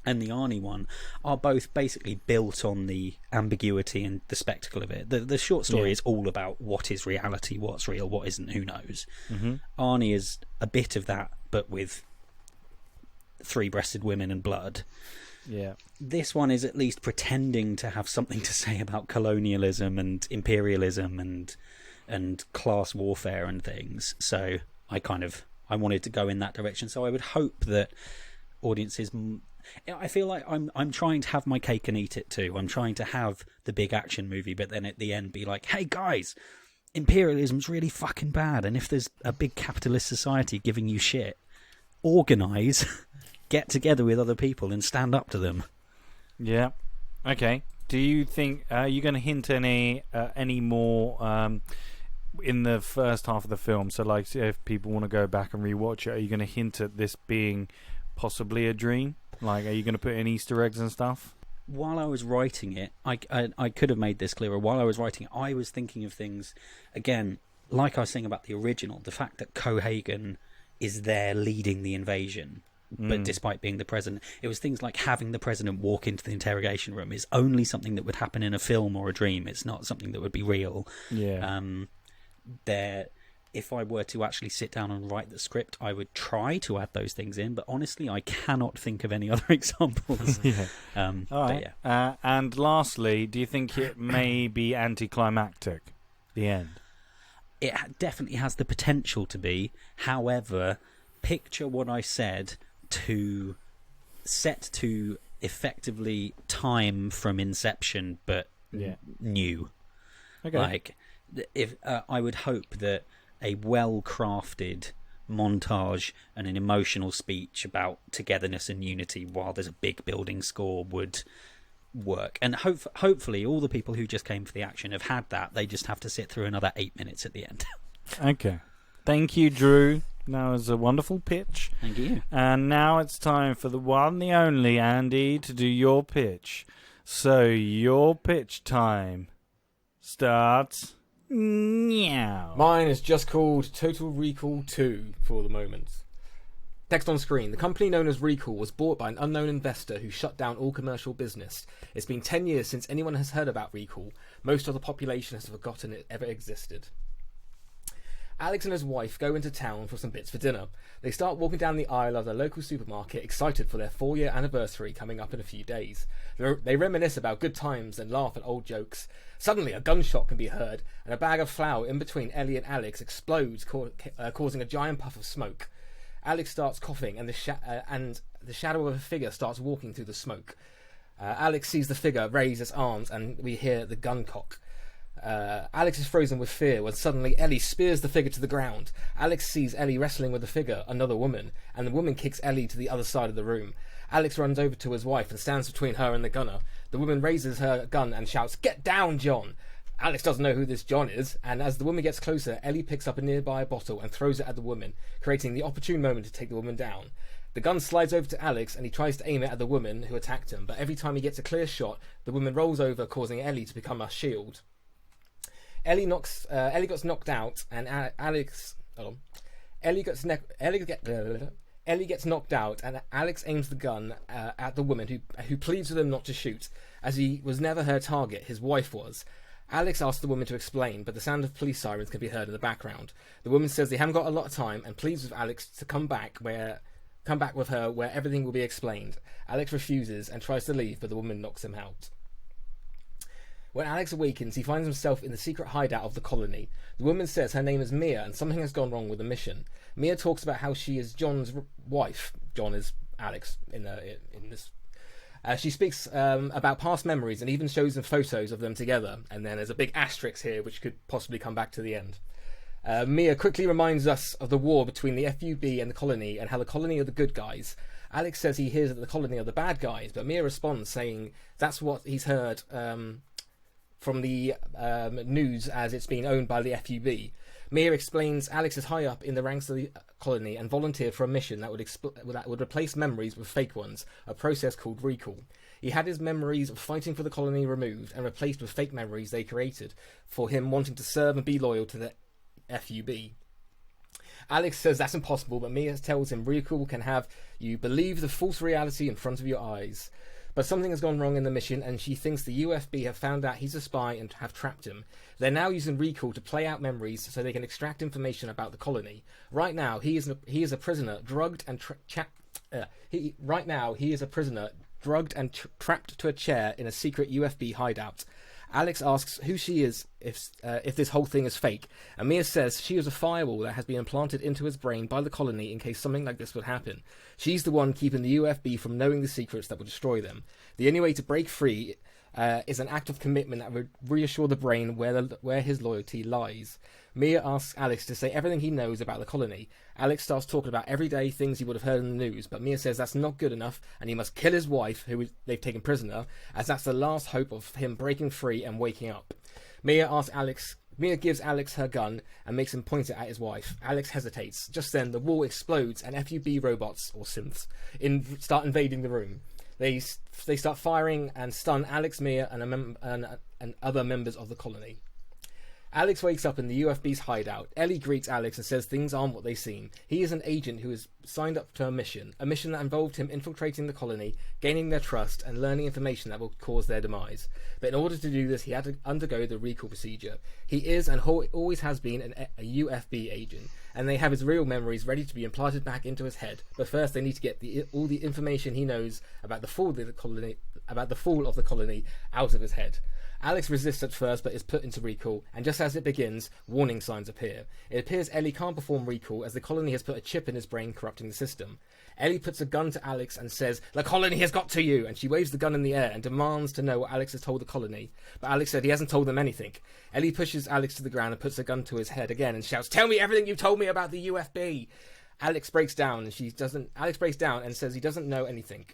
Arnie one are both basically built on the ambiguity and the spectacle of it. The short story is all about what is reality, what's real, what isn't, who knows. Arnie is a bit of that, but with three-breasted women and blood. Yeah. This one is at least pretending to have something to say about colonialism and imperialism and class warfare and things. So I wanted to go in that direction. So I would hope that audiences, I feel like I'm trying to have my cake and eat it too. I'm trying to have the big action movie, but then at the end be like, hey guys, imperialism's really fucking bad, and if there's a big capitalist society giving you shit, organise, get together with other people and stand up to them. Yeah. Okay. Do you think you're going to hint any more in the first half of the film? So, if people want to go back and rewatch it, are you going to hint at this being possibly a dream? Are you going to put in Easter eggs and stuff? While I was writing it, I could have made this clearer. While I was writing it, I was thinking of things, again, like I was saying about the original, the fact that Cohaagen is there leading the invasion. But despite being the president, it was things like having the president walk into the interrogation room is only something that would happen in a film or a dream. It's not something that would be real. Yeah. If I were to actually sit down and write the script, I would try to add those things in. But honestly, I cannot think of any other examples. All right. And lastly, do you think it may be anticlimactic? The end. definitely has the potential to be. However, picture what I said to set to effectively time from Inception, but new. Okay. Like, if I would hope that a well-crafted montage and an emotional speech about togetherness and unity while there's a big building score would work. And hopefully all the people who just came for the action have had that. They just have to sit through another 8 minutes at the end. Okay. Thank you, Drew. That was a wonderful pitch. Thank you. And now it's time for the one, the only, Andy, to do your pitch. So your pitch time starts now. Mine is just called Total Recall 2 for the moment. Text on screen. The company known as Recall was bought by an unknown investor who shut down all commercial business. It's been 10 years since anyone has heard about Recall. Most of the population has forgotten it ever existed. Alex and his wife go into town for some bits for dinner. They start walking down the aisle of the local supermarket, excited for their 4-year anniversary coming up in a few days. They reminisce about good times and laugh at old jokes. Suddenly, a gunshot can be heard, and a bag of flour in between Ellie and Alex explodes, causing a giant puff of smoke. Alex starts coughing, and the shadow of a figure starts walking through the smoke. Alex sees the figure raise its arms, and we hear the gun cock. Alex is frozen with fear when suddenly Ellie spears the figure to the ground. Alex sees Ellie wrestling with the figure, another woman, and the woman kicks Ellie to the other side of the room. Alex runs over to his wife and stands between her and the gunner. The woman raises her gun and shouts, "Get down, John!" Alex doesn't know who this John is, and as the woman gets closer, Ellie picks up a nearby bottle and throws it at the woman, creating the opportune moment to take the woman down. The gun slides over to Alex and he tries to aim it at the woman who attacked him, but every time he gets a clear shot, the woman rolls over, causing Ellie to become a shield. Ellie gets knocked out, and Ellie gets knocked out, and Alex aims the gun at the woman, who pleads with him not to shoot, as he was never her target. His wife was. Alex asks the woman to explain, but the sound of police sirens can be heard in the background. The woman says they haven't got a lot of time, and pleads with Alex to come back with her where everything will be explained. Alex refuses and tries to leave, but the woman knocks him out. When Alex awakens, he finds himself in the secret hideout of the colony. The woman says her name is Mia and something has gone wrong with the mission. Mia talks about how she is John's wife. John is Alex in this. She speaks about past memories and even shows them photos of them together. And then there's a big asterisk here which could possibly come back to the end. Mia quickly reminds us of the war between the FUB and the colony and how the colony are the good guys. Alex says he hears that the colony are the bad guys, but Mia responds saying that's what he's heard from the news as it's been owned by the FUB. Mia explains Alex is high up in the ranks of the colony and volunteered for a mission that would replace memories with fake ones, a process called recall. He had his memories of fighting for the colony removed and replaced with fake memories they created for him wanting to serve and be loyal to the FUB. Alex says that's impossible, but Mia tells him recall can have you believe the false reality in front of your eyes. But something has gone wrong in the mission, and she thinks the UFB have found out he's a spy and have trapped him. They're now using recall to play out memories so they can extract information about the colony. Right now, he is a prisoner, drugged and trapped to a chair in a secret UFB hideout. Alex asks who she is if this whole thing is fake, and Mia says she is a firewall that has been implanted into his brain by the colony in case something like this would happen. She's the one keeping the UFB from knowing the secrets that will destroy them. The only way to break free is an act of commitment that would reassure the brain where his loyalty lies. Mia asks Alex to say everything he knows about the colony. Alex starts talking about everyday things he would have heard in the news, but Mia says that's not good enough, and he must kill his wife, who they've taken prisoner, as that's the last hope of him breaking free and waking up. Mia gives Alex her gun and makes him point it at his wife. Alex hesitates. Just then, the wall explodes and FUB robots, or synths, start invading the room. They start firing and stun Alex, Mia, and other members of the colony. Alex wakes up in the UFB's hideout. Ellie greets Alex and says things aren't what they seem. He is an agent who has signed up to a mission that involved him infiltrating the colony, gaining their trust, and learning information that will cause their demise. But in order to do this, he had to undergo the recall procedure. He is and always has been a UFB agent, and they have his real memories ready to be implanted back into his head. But first, they need to get all the information he knows about the fall of the colony out of his head. Alex resists at first, but is put into recall, and just as it begins, warning signs appear. It appears Ellie can't perform recall as the colony has put a chip in his brain, corrupting the system. Ellie puts a gun to Alex and says, "The colony has got to you," and she waves the gun in the air and demands to know what Alex has told the colony. But Alex said he hasn't told them anything. Ellie pushes Alex to the ground and puts a gun to his head again and shouts, "Tell me everything you've told me about the UFB." Alex breaks down and says he doesn't know anything.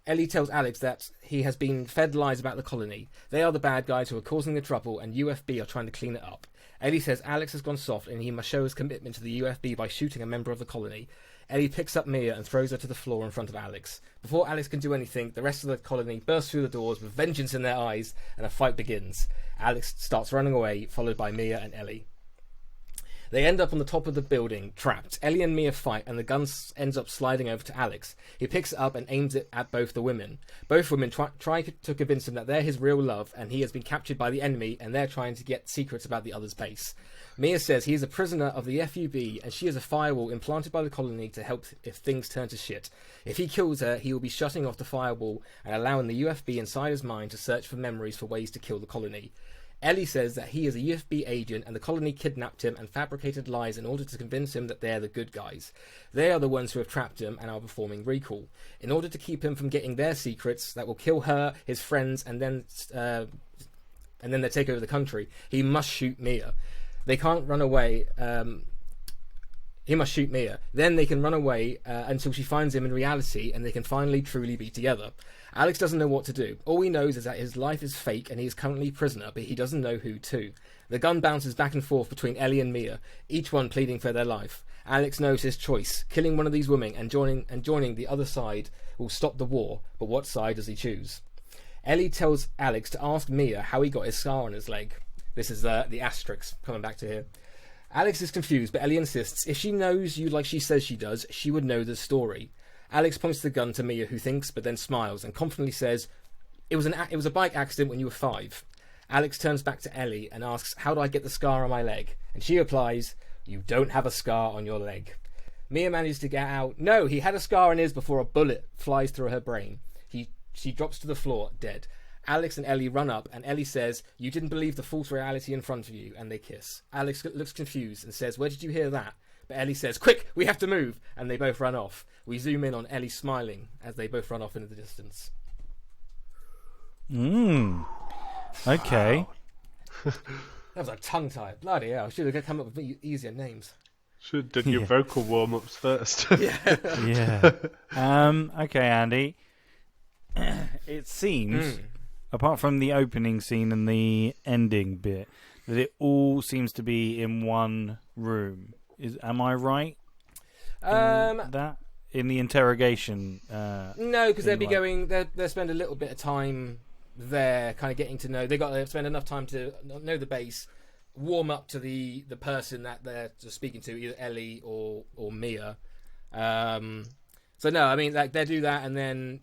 Ellie tells Alex that he has been fed lies about the colony. They are the bad guys who are causing the trouble, and UFB are trying to clean it up. Ellie says Alex has gone soft and he must show his commitment to the UFB by shooting a member of the colony. Ellie picks up Mia and throws her to the floor in front of Alex. Before Alex can do anything, the rest of the colony bursts through the doors with vengeance in their eyes, and a fight begins. Alex starts running away, followed by Mia and Ellie. They end up on the top of the building, trapped. Ellie and Mia fight, and the gun ends up sliding over to Alex. He picks it up and aims it at both the women. Both women try to convince him that they're his real love, and he has been captured by the enemy, and they're trying to get secrets about the other's base. Mia says he is a prisoner of the FUB, and she is a firewall implanted by the colony to help if things turn to shit. If he kills her, he will be shutting off the firewall and allowing the UFB inside his mind to search for memories for ways to kill the colony. Ellie says that he is a UFB agent and the colony kidnapped him and fabricated lies in order to convince him that they're the good guys. They are the ones who have trapped him and are performing recall. In order to keep him from getting their secrets that will kill her, his friends, and then they take over the country, he must shoot Mia. They can't run away. He must shoot Mia. Then they can run away until she finds him in reality and they can finally truly be together. Alex doesn't know what to do. All he knows is that his life is fake and he is currently a prisoner, but he doesn't know who to. The gun bounces back and forth between Ellie and Mia, each one pleading for their life. Alex knows his choice. Killing one of these women and joining the other side will stop the war, but what side does he choose? Ellie tells Alex to ask Mia how he got his scar on his leg. This is the asterisk coming back to here. Alex is confused, but Ellie insists if she knows you like she says she does, she would know the story. Alex points the gun to Mia, who thinks but then smiles and confidently says, it was a bike accident when you were 5. Alex turns back to Ellie and asks, how do I get the scar on my leg? And she replies, you don't have a scar on your leg. Mia manages to get out, no, he had a scar on his before a bullet flies through her brain. She drops to the floor, dead. Alex and Ellie run up, and Ellie says, you didn't believe the false reality in front of you, and they kiss. Alex looks confused and says, where did you hear that? But Ellie says, quick, we have to move, and they both run off. We zoom in on Ellie smiling as they both run off into the distance. Okay. That was a tongue tie. Bloody hell, I should have come up with easier names. Should have done your vocal warm-ups first. Yeah. Okay, Andy. It seems, apart from the opening scene and the ending bit, that it all seems to be in one room. Am I right? In the interrogation. No, because they'll be going. They'll spend a little bit of time there, kind of getting to know. They got to spend enough time to know the base, warm up to the person that they're speaking to, either Ellie or Mia. So no, I mean, like they do that, and then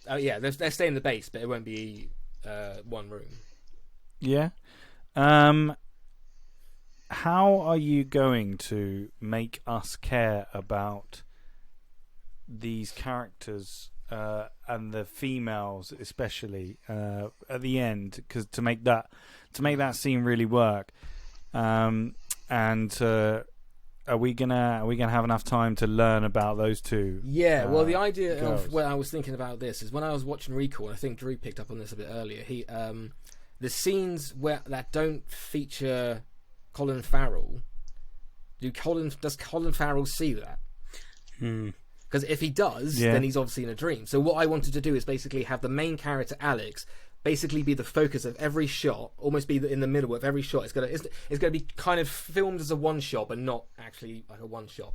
they stay in the base, but it won't be one room. Yeah. How are you going to make us care about these characters and the females, especially at the end, because to make that scene really work? And are we gonna have enough time to learn about those two? Yeah. Well, the idea girls. of when I was thinking about this is when I was watching Recall. And I think Drew picked up on this a bit earlier. The scenes that don't feature Colin Farrell, does Colin Farrell see that? Because if he does, then he's obviously in a dream. So what I wanted to do is basically have the main character Alex basically be the focus of every shot, almost be in the middle of every shot. It's gonna be kind of filmed as a one shot, but not actually like a one shot.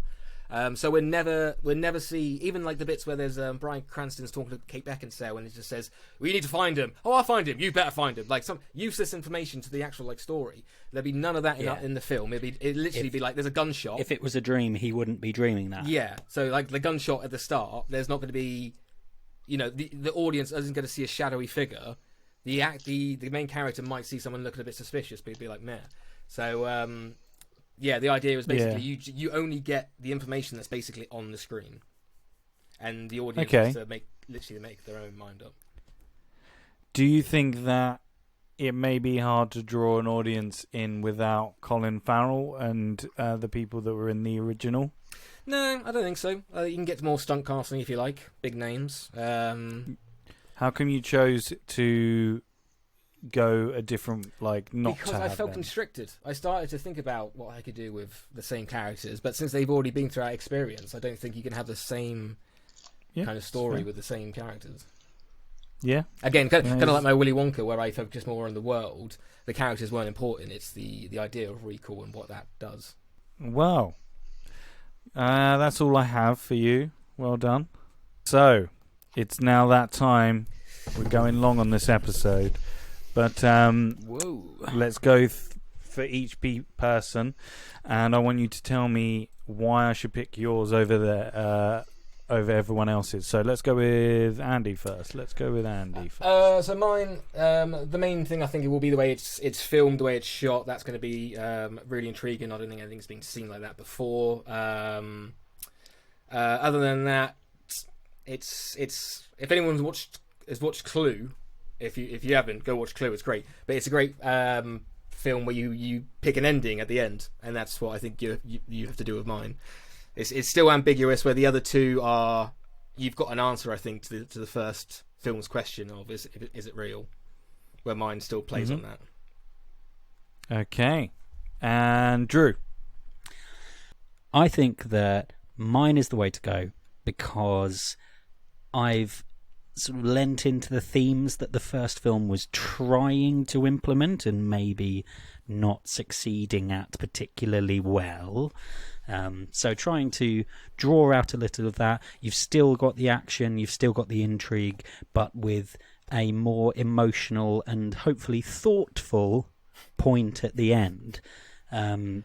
So we'll never see, even like the bits where there's Bryan Cranston's talking to Kate Beckinsale and it just says, "We need to find him." "Oh, I'll find him. You better find him." Like some useless information to the actual like story. There'd be none of that in the film. It'd literally be like there's a gunshot. If it was a dream, he wouldn't be dreaming that. Yeah. So like the gunshot at the start, there's not going to be, the audience isn't going to see a shadowy figure. The main character might see someone looking a bit suspicious, but he'd be like, "Meh." So the idea was basically you only get the information that's basically on the screen, and the audience has to make their own mind up. Do you think that it may be hard to draw an audience in without Colin Farrell and the people that were in the original? No, I don't think so. You can get more stunt casting if you like, big names. How come you chose to go a different, not because to have I felt them? constricted. I started to think about what I could do with the same characters, but since they've already been through our experience, I don't think you can have the same kind of story with the same characters. Yeah. Again, kind of like my Willy Wonka, where I focus more on the world. The characters weren't important. It's the idea of recall and what that does. Well, that's all I have for you. Well done. So, it's now that time. We're going long on this episode. But let's go for each person. And I want you to tell me why I should pick yours over everyone else's. So let's go with Andy first. So mine, the main thing I think it will be the way it's filmed, the way it's shot. That's going to be really intriguing. I don't think anything's been seen like that before. Other than that, it's if anyone's has watched Clue, if you haven't, go watch Clue. It's great, but it's a great film where you pick an ending at the end, and that's what I think you have to do with mine. It's still ambiguous, where the other two are. You've got an answer, I think, to the first film's question of is it real? Where mine still plays on that. Okay, and Drew. I think that mine is the way to go because I've sort of lent into the themes that the first film was trying to implement and maybe not succeeding at particularly well. So trying to draw out a little of that. You've still got the action, you've still got the intrigue, but with a more emotional and hopefully thoughtful point at the end. I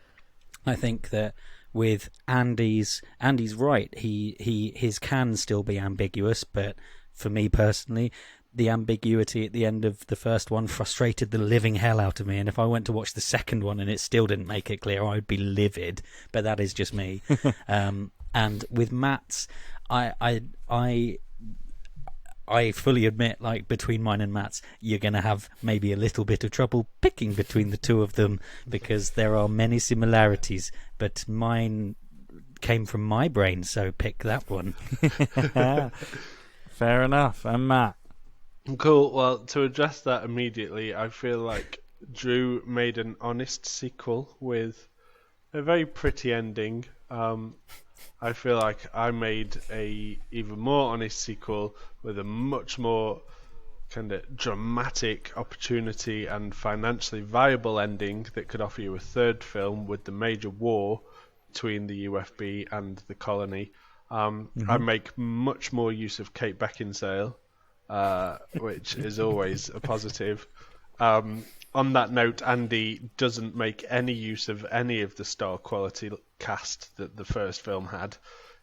think that with Andy's right. His can still be ambiguous, but for me personally, the ambiguity at the end of the first one frustrated the living hell out of me, and if I went to watch the second one and it still didn't make it clear, I'd be livid. But that is just me. And with Matt's, I fully admit, like, between mine and Matt's, you're going to have maybe a little bit of trouble picking between the two of them because there are many similarities, but mine came from my brain, so pick that one. Fair enough. And Matt? Cool. Well, to address that immediately, I feel like Drew made an honest sequel with a very pretty ending. I feel like I made a even more honest sequel with a much more kind of dramatic opportunity and financially viable ending that could offer you a third film with the major war between the UFB and the colony. I make much more use of Kate Beckinsale, which is always a positive. On that note, Andy doesn't make any use of any of the star quality cast that the first film had.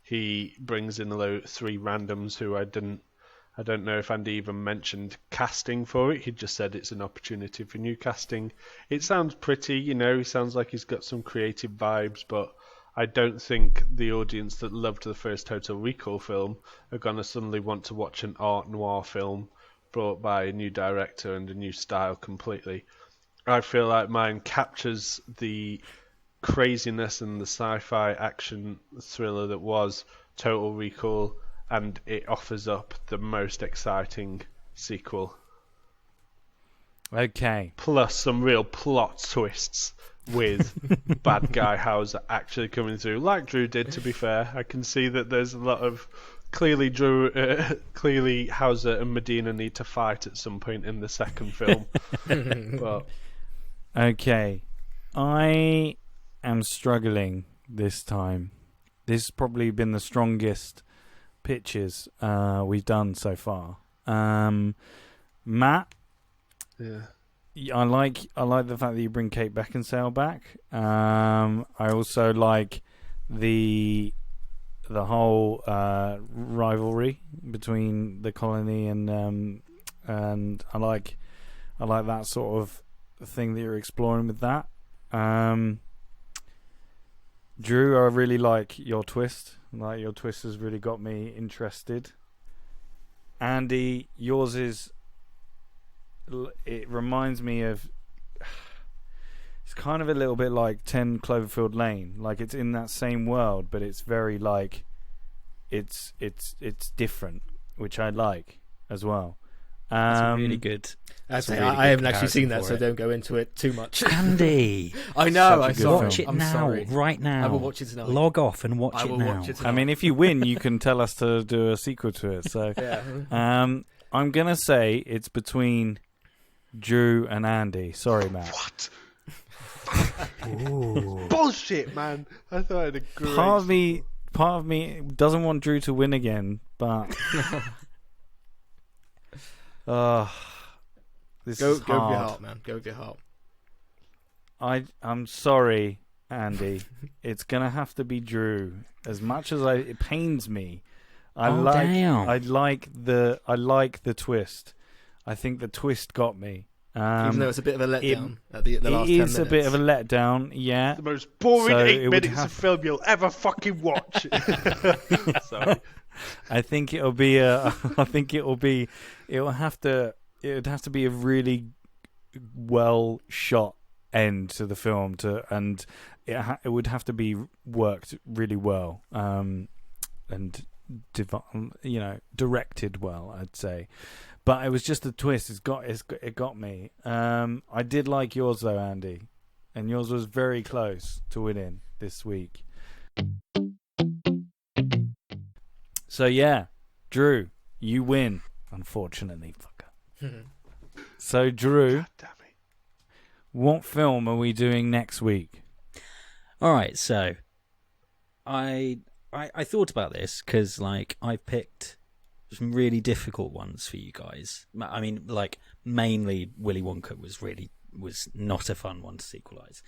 He brings in three randoms who I don't know if Andy even mentioned casting for it. He just said it's an opportunity for new casting. It sounds pretty, he sounds like he's got some creative vibes, but I don't think the audience that loved the first Total Recall film are going to suddenly want to watch an art noir film brought by a new director and a new style completely. I feel like mine captures the craziness and the sci-fi action thriller that was Total Recall, and it offers up the most exciting sequel. Okay. Plus some real plot twists with bad guy Hauser actually coming through, like Drew did, to be fair. I can see that there's a lot of clearly Hauser and Medina need to fight at some point in the second film. But okay, I am struggling this time This has probably been the strongest pitches we've done so far. Matt, Yeah. I like the fact that you bring Kate Beckinsale back. I also like the whole rivalry between the colony and I like that sort of thing that you're exploring with that. Drew, I really like your twist. Like, your twist has really got me interested. Andy, yours is. It reminds me of. It's kind of a little bit like 10 Cloverfield Lane. Like, it's in that same world, but it's very like. It's different, which I like as well. That's really good. I really haven't good actually seen that, comparison so for it. don't go into it too much. Andy, I know. Such a good watch it I'm now, sorry. right now. I will watch it tonight. Log off and watch I it will now. watch it I tonight. mean, if you win, you can tell us to do a sequel to it. So, Yeah. I'm gonna say it's between Drew and Andy. Sorry, Matt. What? Ooh. Bullshit, man. I thought I had a great. Part of me doesn't want Drew to win again, but this Go is with your hard. heart, man. Go with your heart. I'm sorry, Andy. It's gonna have to be Drew. As much as it pains me, I like the twist. I think the twist got me. Even though it's a bit of a letdown at the last 10 It minutes. is a bit of a letdown, yeah. The most boring So 8 it would minutes have- of film you'll ever fucking watch. Sorry. I think it'll be a. I think it would have to be a really well shot end to the film and it would have to be worked really well and directed well, I'd say. But it was just a twist. It got me. I did like yours though, Andy, and yours was very close to winning this week. So yeah, Drew, you win. Unfortunately, fucker. So Drew, God damn it. what film are we doing next week? All right, so I thought about this because like I picked some really difficult ones for you guys. I mean, like mainly Willy Wonka was not a fun one to sequelize.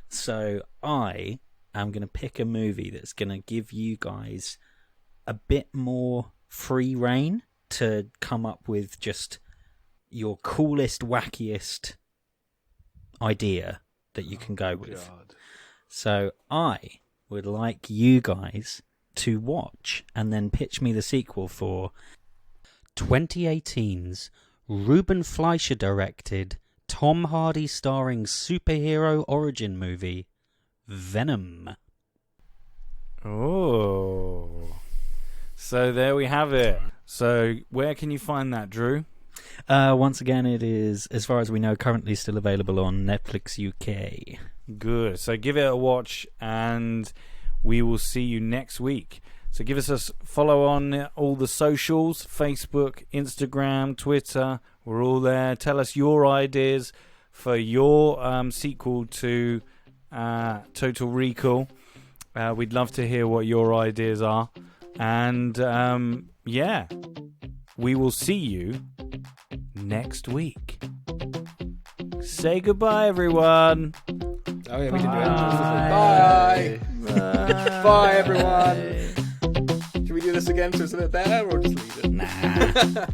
So I am going to pick a movie that's going to give you guys a bit more free reign to come up with just your coolest, wackiest idea that you can go with. God. So I would like you guys to watch and then pitch me the sequel for 2018's Ruben Fleischer directed, Tom Hardy starring superhero origin movie, Venom. Oh. So there we have it. So where can you find that, Drew? Once again, it is, as far as we know, currently still available on Netflix UK. Good. So give it a watch and we will see you next week. So give us a follow on all the socials, Facebook, Instagram, Twitter. We're all there. Tell us your ideas for your sequel to Total Recall. We'd love to hear what your ideas are. And yeah, we will see you next week. Say goodbye, everyone. Oh yeah, we can do Bye. it. Bye. Bye, everyone. Should we do this again so it's a bit better, or just leave it? Nah.